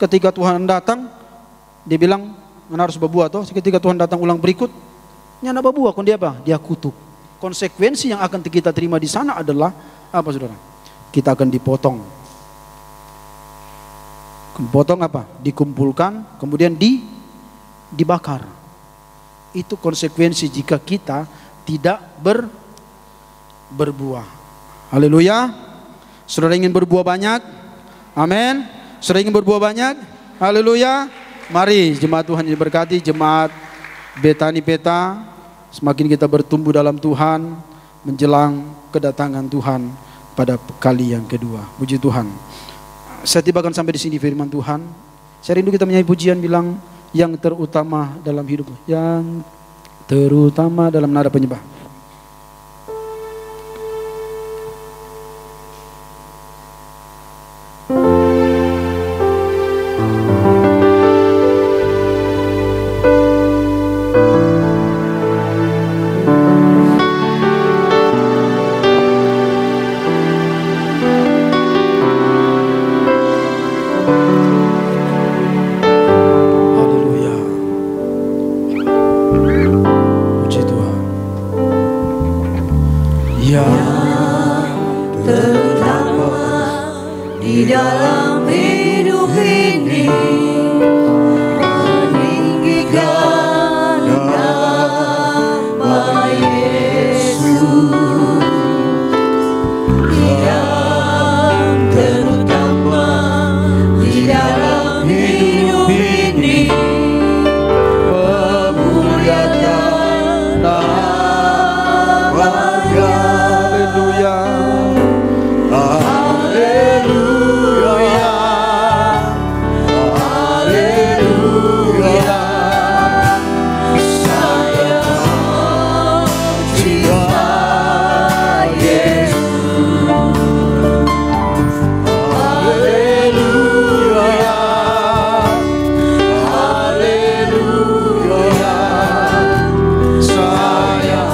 Ketika Tuhan datang, dia bilang harus berbuah toh. Ketika Tuhan datang ulang berikut, nyana berbuah, kon dia apa? Dia kutuk. Konsekuensi yang akan kita terima di sana adalah apa, saudara? Kita akan dipotong. Potong apa? Dikumpulkan, kemudian dibakar. Itu konsekuensi jika kita tidak berbuah. Haleluya. Saudara ingin berbuah banyak? Amin. Saudara ingin berbuah banyak? Haleluya. Mari jemaat Tuhan diberkati, jemaat Betani Peta, semakin kita bertumbuh dalam Tuhan menjelang kedatangan Tuhan pada kali yang kedua. Puji Tuhan. Saya tibakan sampai di sini firman Tuhan. Saya rindu kita menyanyi pujian bilang yang terutama dalam hidup, yang terutama dalam nada penyembah. di dalam hidup ini, meninggikan nama Yesus yang terutama di dalam hidup ini, memuliakan nama-Nya. Haleluya, haleluya, saya cinta Yesus. Haleluya, haleluya, saya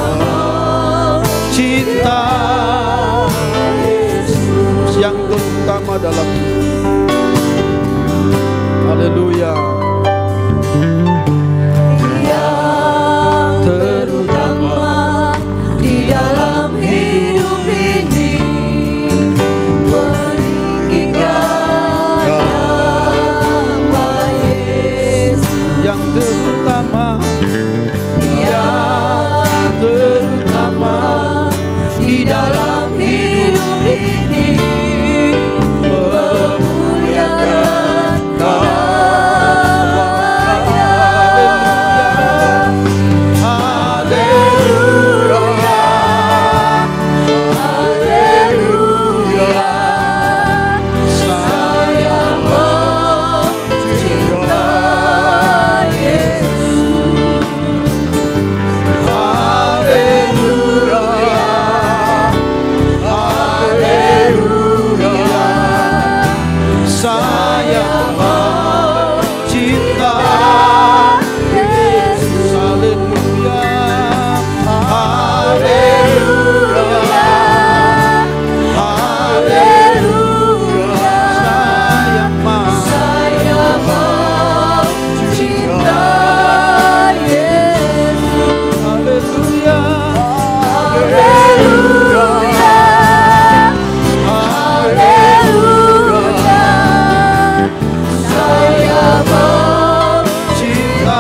cinta Yesus yang terutama dalam hidup. Haleluya. Yang terutama di dalam hidup ini, meninggikan nama Yesus. Yang terutama, yang terutama di dalam hidup ini, memuliakan nama-Nya. Haleluya, haleluya, saya mencinta Yesus. Haleluya, haleluya, saya mencinta Yesus. Haleluya, haleluya, haleluya, saya mencinta Yesus. Haleluya, haleluya, haleluya, saya mencinta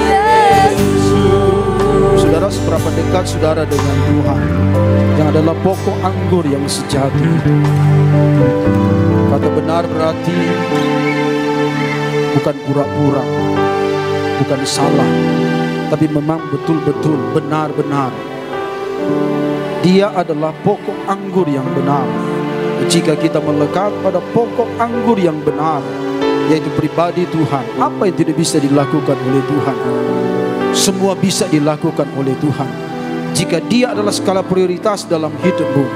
Yesus. Saudara, seberapa dekat saudara dengan Tuhan, yang adalah pokok anggur yang sejati itu. Kata benar berarti bukan pura-pura, bukan salah, tapi memang betul-betul benar-benar Dia adalah pokok anggur yang benar. Jika kita melekat pada pokok anggur yang benar, yaitu pribadi Tuhan, apa yang tidak bisa dilakukan oleh Tuhan? Semua bisa dilakukan oleh Tuhan. Jika Dia adalah skala prioritas dalam hidupmu,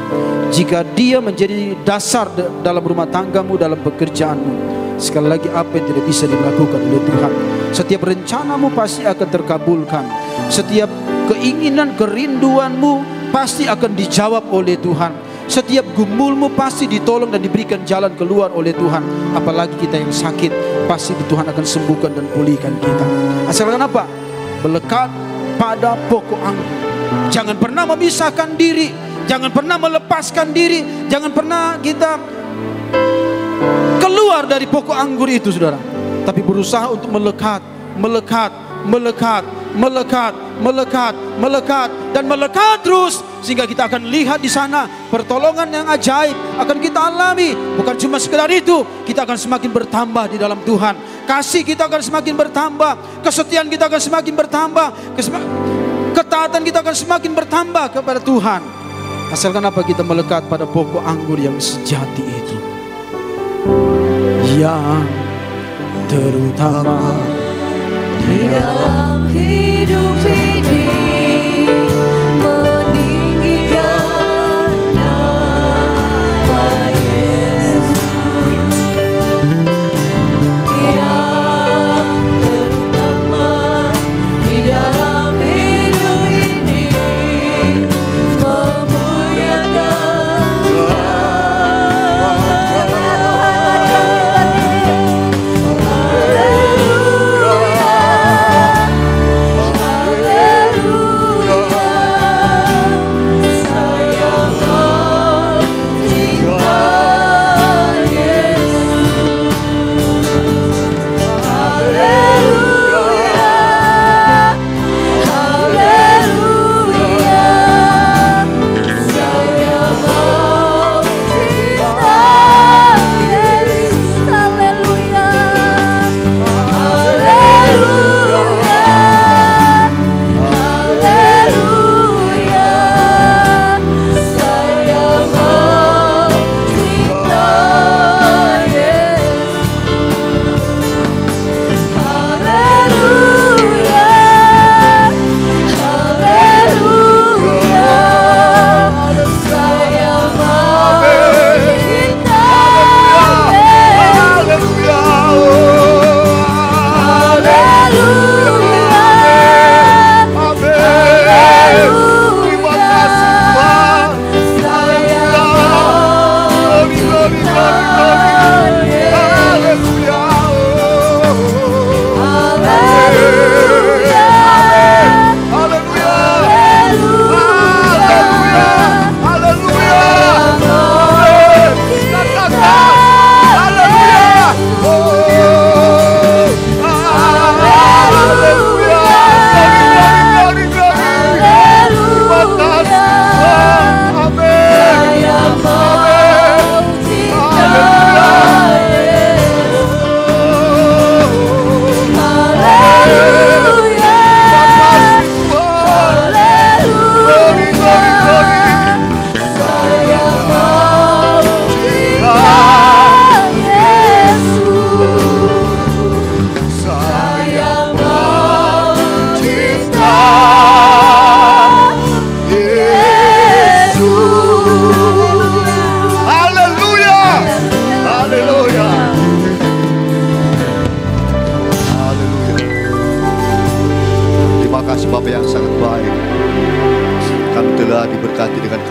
jika Dia menjadi dasar dalam rumah tanggamu, dalam pekerjaanmu, sekali lagi apa yang tidak bisa dilakukan oleh Tuhan? Setiap rencanamu pasti akan terkabulkan. Setiap keinginan, kerinduanmu pasti akan dijawab oleh Tuhan. Setiap gumulmu pasti ditolong dan diberikan jalan keluar oleh Tuhan. Apalagi kita yang sakit, pasti Tuhan akan sembuhkan dan pulihkan kita. Asalkan apa? Melekat pada pokok anggur. Jangan pernah memisahkan diri, jangan pernah melepaskan diri, jangan pernah kita keluar dari pokok anggur itu, saudara. Tapi berusaha untuk melekat, melekat, melekat, melekat, melekat, melekat, dan melekat terus, sehingga kita akan lihat di sana pertolongan yang ajaib akan kita alami. Bukan cuma sekedar itu, kita akan semakin bertambah di dalam Tuhan. Kasih kita akan semakin bertambah, kesetiaan kita akan semakin bertambah, ketaatan kita akan semakin bertambah kepada Tuhan. Asalkan apa? Kita melekat pada pokok anggur yang sejati itu, yang terutama di dalam hidup ini, meninggikan nama Yesus. Yang terutama di dalam hidup ini, memuliakan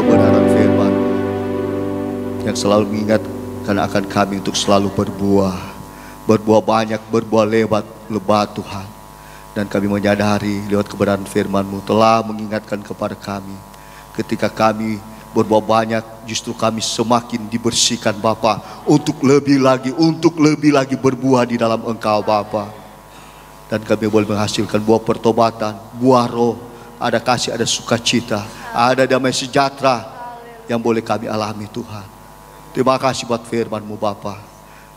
kebenaran firman yang selalu mengingatkan akan kami untuk selalu berbuah banyak, berbuah lebat Tuhan. Dan kami menyadari lewat kebenaran firman-Mu telah mengingatkan kepada kami, ketika kami berbuah banyak, justru kami semakin dibersihkan Bapa untuk lebih lagi berbuah di dalam Engkau Bapa. Dan kami boleh menghasilkan buah pertobatan, buah roh, ada kasih, ada sukacita, ada damai sejahtera yang boleh kami alami Tuhan. Terima kasih buat firman-Mu Bapa.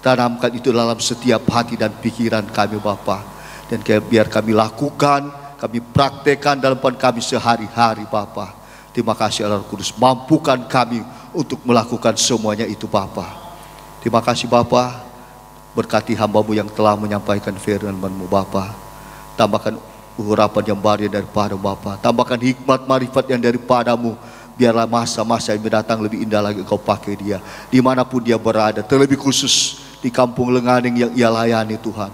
Tanamkan itu dalam setiap hati dan pikiran kami Bapa. Dan biar kami lakukan, kami praktekkan dalam kehidupan kami sehari-hari Bapa. Terima kasih Allah Kudus, mampukan kami untuk melakukan semuanya itu Bapa. Terima kasih Bapa, berkati hamba-Mu yang telah menyampaikan firman-Mu Bapa. Tambahkan urapan yang baru daripada Bapa, tambahkan hikmat marifat yang daripada-Mu. Biarlah masa-masa yang mendatang lebih indah lagi Engkau pakai dia, dimanapun dia berada, terlebih khusus di kampung Lenganing yang ia layani Tuhan.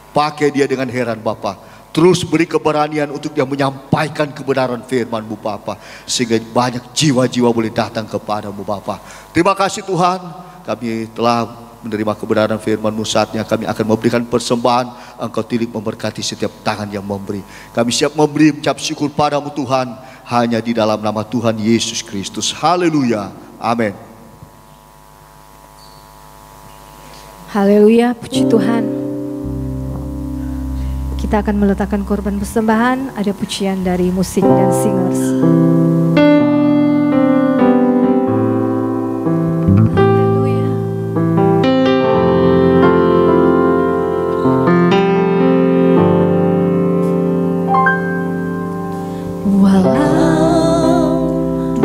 Pakai dia dengan heran Bapa. Terus beri keberanian untuk dia menyampaikan kebenaran firman-Mu Bapa, sehingga banyak jiwa-jiwa boleh datang kepada-Mu Bapa. Terima kasih Tuhan, kami telah menerima kebenaran firman-Mu. Saatnya kami akan memberikan persembahan. Engkau tilik memberkati setiap tangan yang memberi. Kami siap memberi, mengucap syukur pada-Mu Tuhan, hanya di dalam nama Tuhan Yesus Kristus. Haleluya, amin. Haleluya, puji Tuhan. Kita akan meletakkan korban persembahan. Ada pujian dari musik dan singers. Haleluya. Walau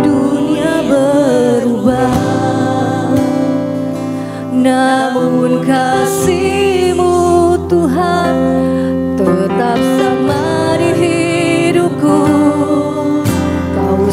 dunia berubah, namun kasih-Mu Tuhan tetap sama di hidupku. Kau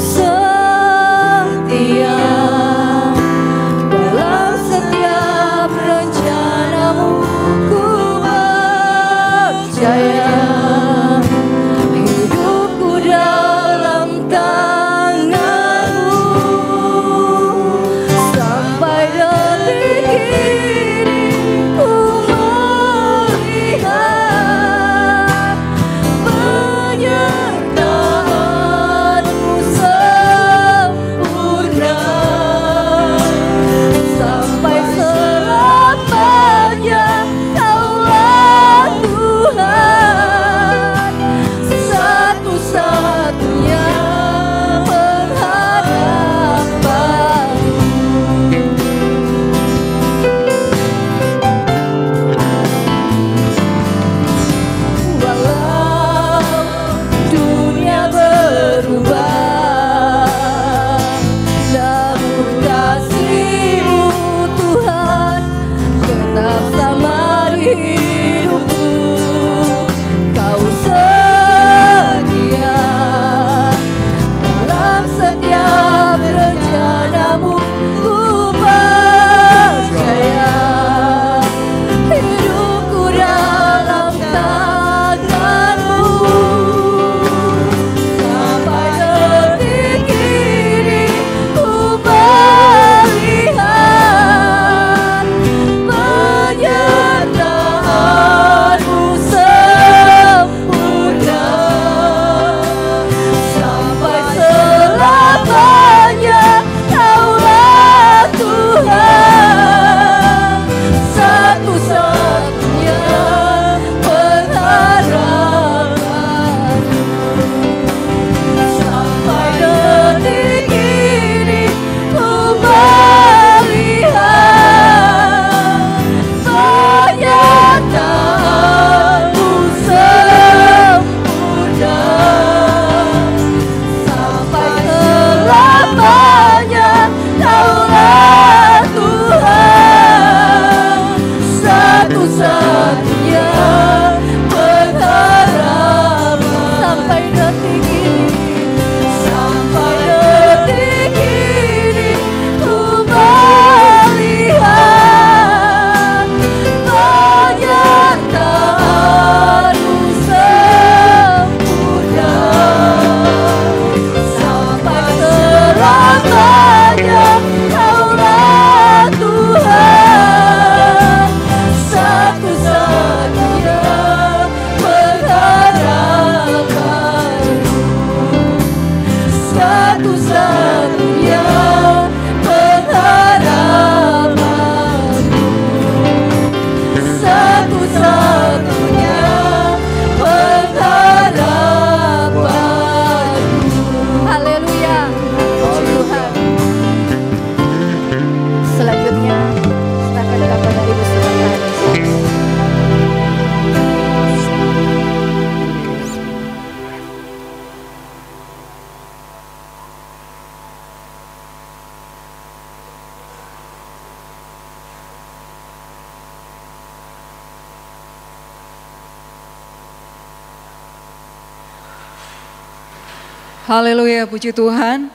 Haleluya, puji Tuhan.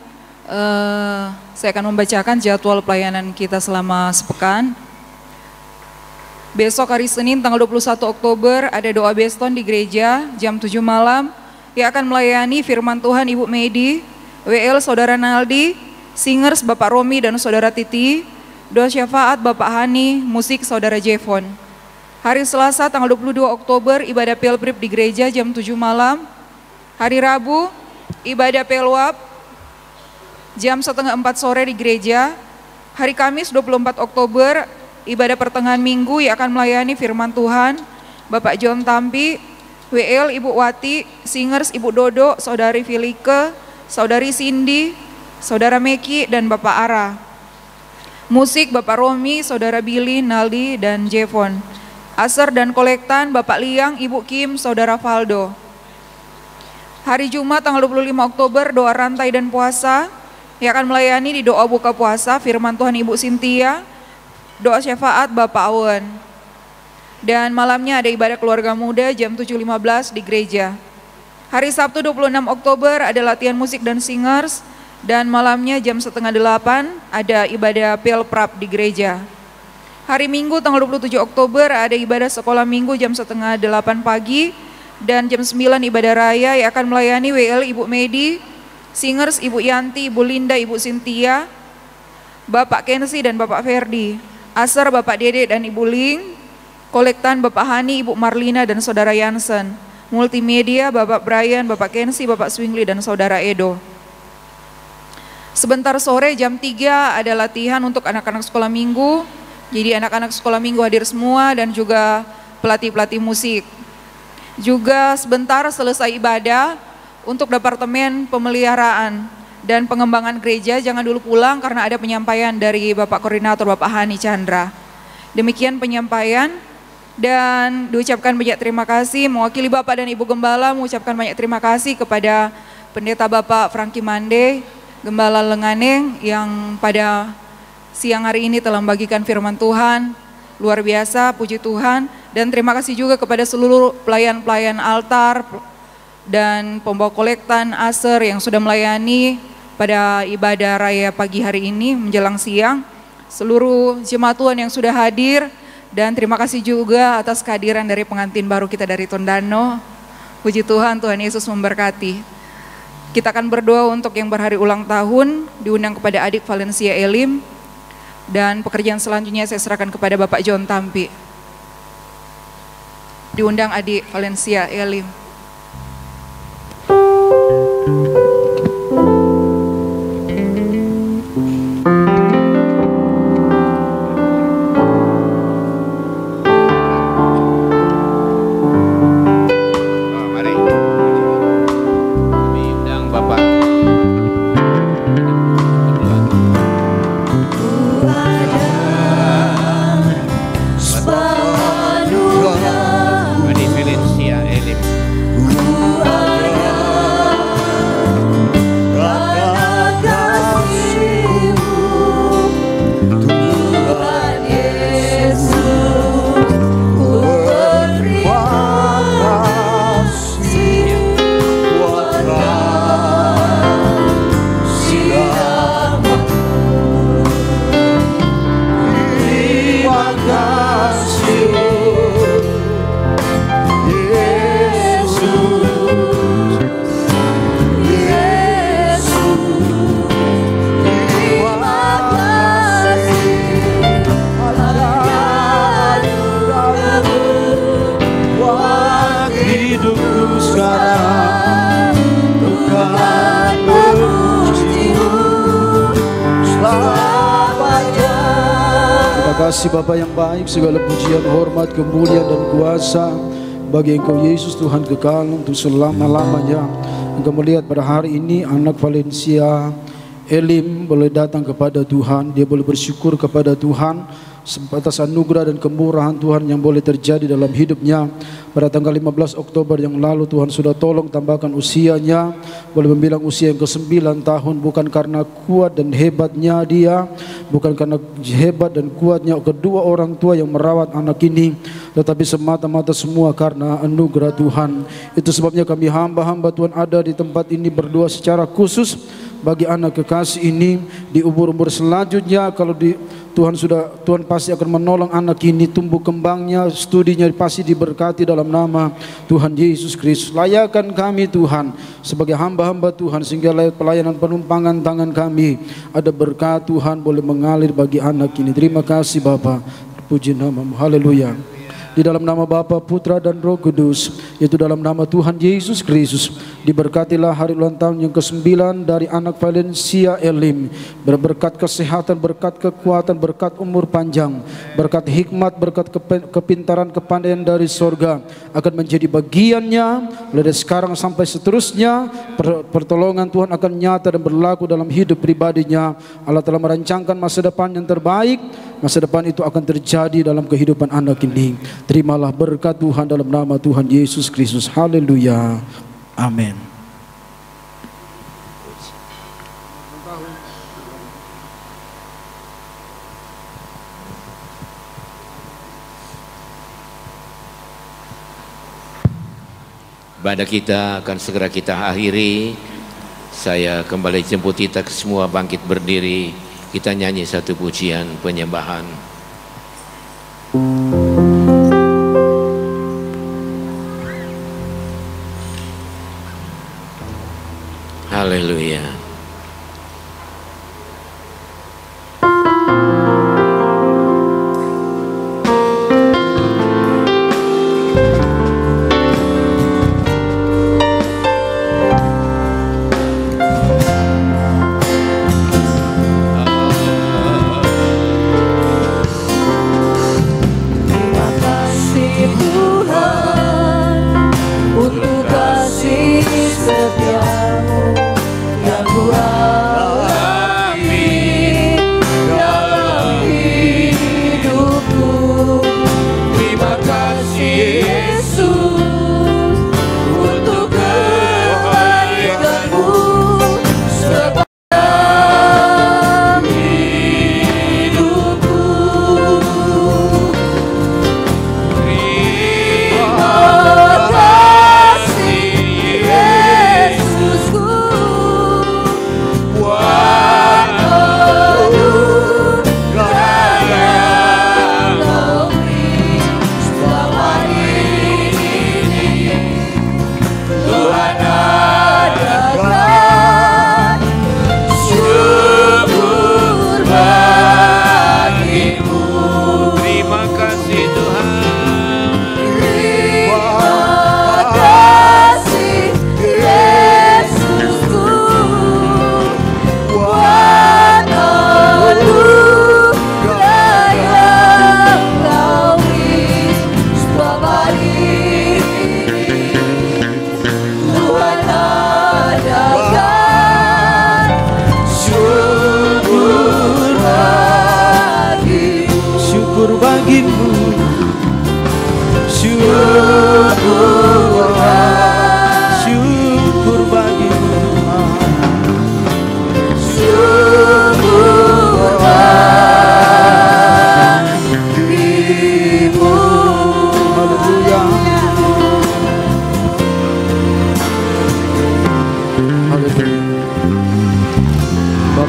Saya akan membacakan jadwal pelayanan kita selama sepekan. Besok hari Senin tanggal 21 Oktober ada doa beston di gereja jam 7 malam yang akan melayani firman Tuhan Ibu Medi, WL Saudara Naldi, singers Bapak Romi dan Saudara Titi, doa syafaat Bapak Hani, musik Saudara Jevon. Hari Selasa tanggal 22 Oktober ibadah Pelprip di gereja jam 7 malam. Hari Rabu ibadah Pelwap jam 3:30 sore di gereja. Hari Kamis 24 Oktober ibadah pertengahan minggu yang akan melayani firman Tuhan Bapak John Tampi, WL Ibu Wati, singers Ibu Dodo, Saudari Filike, Saudari Cindy, Saudara Meki dan Bapak Ara. Musik Bapak Romi, Saudara Billy, Naldi dan Jevon. Aser dan kolektan Bapak Liang, Ibu Kim, Saudara Valdo. Hari Jumat tanggal 25 Oktober doa rantai dan puasa yang akan melayani di doa buka puasa firman Tuhan Ibu Cynthia, doa syafaat Bapak Awen. Dan malamnya ada ibadah keluarga muda jam 7.15 di gereja. Hari Sabtu 26 Oktober ada latihan musik dan singers, dan malamnya jam 7:30 ada ibadah Pelprap di gereja. Hari Minggu tanggal 27 Oktober ada ibadah sekolah minggu jam 7:30 pagi, dan jam 9 ibadah raya yang akan melayani WL Ibu Medi, singers Ibu Yanti, Ibu Linda, Ibu Cynthia, Bapak Kensi dan Bapak Ferdi. Aser Bapak Dede dan Ibu Ling, kolektan Bapak Hani, Ibu Marlina dan Saudara Yansen, multimedia Bapak Brian, Bapak Kensi, Bapak Swingli dan Saudara Edo. Sebentar sore jam 3 ada latihan untuk anak-anak sekolah minggu, jadi anak-anak sekolah minggu hadir semua dan juga pelatih-pelatih musik. Juga sebentar selesai ibadah untuk Departemen Pemeliharaan dan Pengembangan Gereja jangan dulu pulang karena ada penyampaian dari Bapak Koordinator Bapak Hani Chandra. Demikian penyampaian dan diucapkan banyak terima kasih mewakili Bapak dan Ibu Gembala, mengucapkan banyak terima kasih kepada Pendeta Bapak Franky Mande, Gembala Lenganeng yang pada siang hari ini telah membagikan firman Tuhan. Luar biasa, puji Tuhan. Dan terima kasih juga kepada seluruh pelayan-pelayan altar dan pembawa kolektan Aser yang sudah melayani pada ibadah raya pagi hari ini menjelang siang, seluruh jemaat Tuhan yang sudah hadir, dan terima kasih juga atas kehadiran dari pengantin baru kita dari Tondano. Puji Tuhan, Tuhan Yesus memberkati. Kita akan berdoa untuk yang berhari ulang tahun, diundang kepada adik Valencia Elim, dan pekerjaan selanjutnya saya serahkan kepada Bapak John Tampi. Diundang adik Valencia Elim. kasih Bapa yang baik, segala pujian, hormat, kemuliaan dan kuasa bagi Engkau Yesus Tuhan kekal untuk selama-lamanya. Engkau melihat pada hari ini anak Valencia Elim boleh datang kepada Tuhan, dia boleh bersyukur kepada Tuhan atas anugerah dan kemurahan Tuhan yang boleh terjadi dalam hidupnya. Pada tanggal 15 Oktober yang lalu Tuhan sudah tolong tambahkan usianya, boleh membilang usia yang ke-9 tahun, bukan karena kuat dan hebatnya dia, bukan karena hebat dan kuatnya kedua orang tua yang merawat anak ini, tetapi semata-mata semua karena anugerah Tuhan. Itu sebabnya kami hamba-hamba Tuhan ada di tempat ini berdoa secara khusus bagi anak kekasih ini di umur-umur selanjutnya. Kalau Tuhan pasti akan menolong anak ini tumbuh kembangnya, studinya pasti diberkati dalam nama Tuhan Yesus Kristus. Layakan kami Tuhan sebagai hamba-hamba Tuhan, sehingga pelayanan penumpangan tangan kami ada berkat Tuhan boleh mengalir bagi anak ini. Terima kasih Bapa, puji namamu, haleluya. Di dalam nama Bapa, Putra dan Roh Kudus, yaitu dalam nama Tuhan Yesus Kristus, diberkatilah hari ulang tahun yang ke-9 dari anak Valencia Elim. Berkat kesehatan, berkat kekuatan, berkat umur panjang, berkat hikmat, berkat kepintaran, kepandaian dari sorga akan menjadi bagiannya dari sekarang sampai seterusnya. Pertolongan Tuhan akan nyata dan berlaku dalam hidup pribadinya. Allah telah merancangkan masa depan yang terbaik. Masa depan itu akan terjadi dalam kehidupan anak ini. Terimalah berkat Tuhan dalam nama Tuhan Yesus Kristus. Haleluya. Amin. Ibadah kita akan segera kita akhiri. Saya kembali jemput kita semua bangkit berdiri. Kita nyanyi satu pujian penyembahan. Haleluya.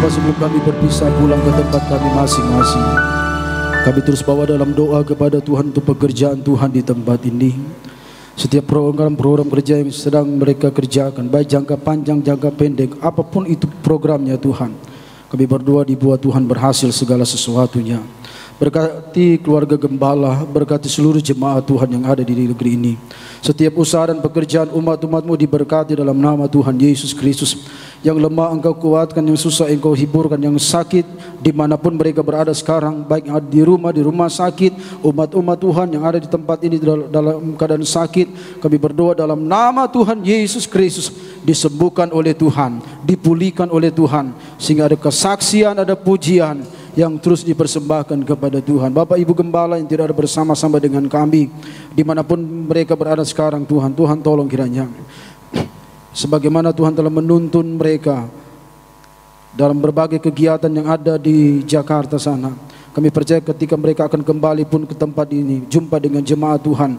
Sebelum kami berpisah pulang ke tempat kami masing-masing, kami terus bawa dalam doa kepada Tuhan untuk pekerjaan Tuhan di tempat ini. Setiap program-program kerja yang sedang mereka kerjakan, baik jangka panjang, jangka pendek, apapun itu programnya Tuhan, kami berdoa dibuat Tuhan berhasil segala sesuatunya. Berkati keluarga gembala, berkati seluruh jemaat Tuhan yang ada di negeri ini. Setiap usaha dan pekerjaan umat-umat-Mu diberkati dalam nama Tuhan Yesus Kristus. Yang lemah Engkau kuatkan, yang susah Engkau hiburkan, yang sakit dimanapun mereka berada sekarang, baik yang ada di rumah sakit, umat-umat Tuhan yang ada di tempat ini dalam keadaan sakit, kami berdoa dalam nama Tuhan Yesus Kristus, disembuhkan oleh Tuhan, dipulihkan oleh Tuhan, sehingga ada kesaksian, ada pujian yang terus dipersembahkan kepada Tuhan. Bapak Ibu Gembala yang tidak ada bersama-sama dengan kami dimanapun mereka berada sekarang, Tuhan tolong kiranya sebagaimana Tuhan telah menuntun mereka dalam berbagai kegiatan yang ada di Jakarta sana, Kami percaya ketika mereka akan kembali pun ke tempat ini, jumpa dengan jemaat Tuhan,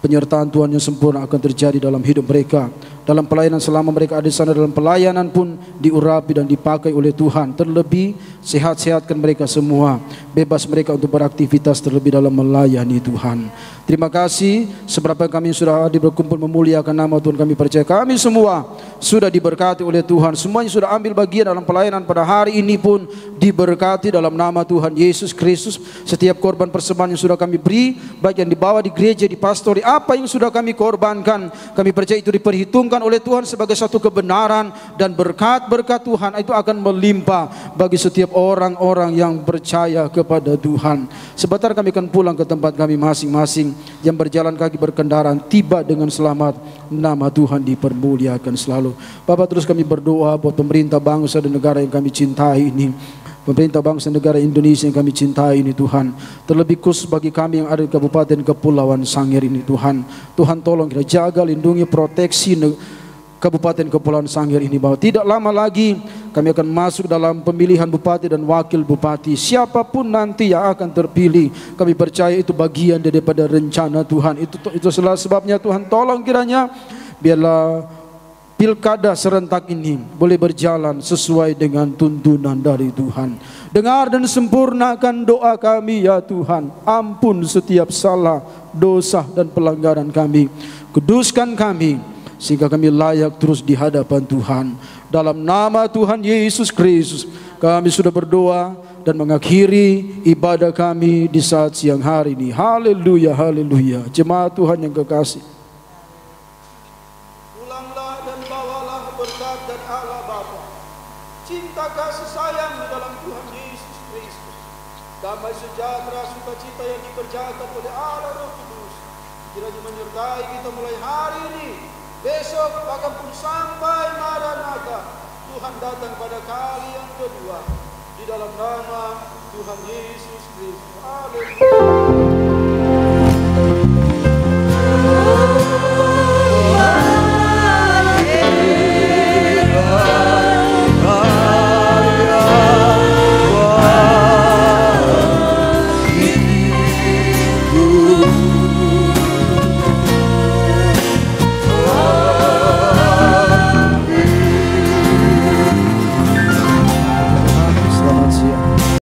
penyertaan Tuhan yang sempurna akan terjadi dalam hidup mereka. Dalam pelayanan selama mereka ada di sana, dalam pelayanan pun diurapi dan dipakai oleh Tuhan. Terlebih sehat-sehatkan mereka semua, bebas mereka untuk beraktivitas terlebih dalam melayani Tuhan. Terima kasih seberapa kami sudah hadir berkumpul memuliakan nama Tuhan. Kami percaya kami semua sudah diberkati oleh Tuhan. Semuanya sudah ambil bagian dalam pelayanan pada hari ini pun diberkati dalam nama Tuhan Yesus Kristus. Setiap korban persembahan yang sudah kami beri, baik yang dibawa di gereja, di pastori, apa yang sudah kami korbankan, kami percaya itu diperhitungkan oleh Tuhan sebagai satu kebenaran, dan berkat-berkat Tuhan itu akan melimpah bagi setiap orang-orang yang percaya kepada Tuhan. Sebentar kami akan pulang ke tempat kami masing-masing. Yang berjalan kaki berkendaraan tiba dengan selamat, nama Tuhan dipermuliakan selalu. Bapak, terus kami berdoa buat pemerintah bangsa dan negara yang kami cintai ini, pemerintah bangsa negara Indonesia yang kami cintai ini Tuhan. Terlebih khusus bagi kami yang ada di Kabupaten Kepulauan Sangir ini Tuhan. Tuhan tolong kita jaga, lindungi, proteksi Kabupaten Kepulauan Sangir ini, bahwa tidak lama lagi kami akan masuk dalam pemilihan bupati dan wakil bupati. Siapapun nanti yang akan terpilih, kami percaya itu bagian daripada rencana Tuhan. Itu salah sebabnya Tuhan tolong kiranya biarlah pilkada serentak ini boleh berjalan sesuai dengan tuntunan dari Tuhan. Dengar dan sempurnakan doa kami ya Tuhan. Ampun setiap salah, dosa dan pelanggaran kami. Kuduskan kami sehingga kami layak terus di hadapan Tuhan. Dalam nama Tuhan Yesus Kristus kami sudah berdoa dan mengakhiri ibadah kami di saat siang hari ini. Haleluya, haleluya. Jemaat Tuhan yang kekasih, pulanglah dan bawalah berkat dan Allah Bapa, cinta kasih sayang di dalam Tuhan Yesus Kristus, damai sejahtera sukacita yang dikerjakan oleh Allah Roh Kudus kiranya menyertai kita mulai hari ini, besok, bahkan pun sampai Maranatha Tuhan datang pada kali yang kedua, di dalam nama Tuhan Yesus Kristus. Haleluya.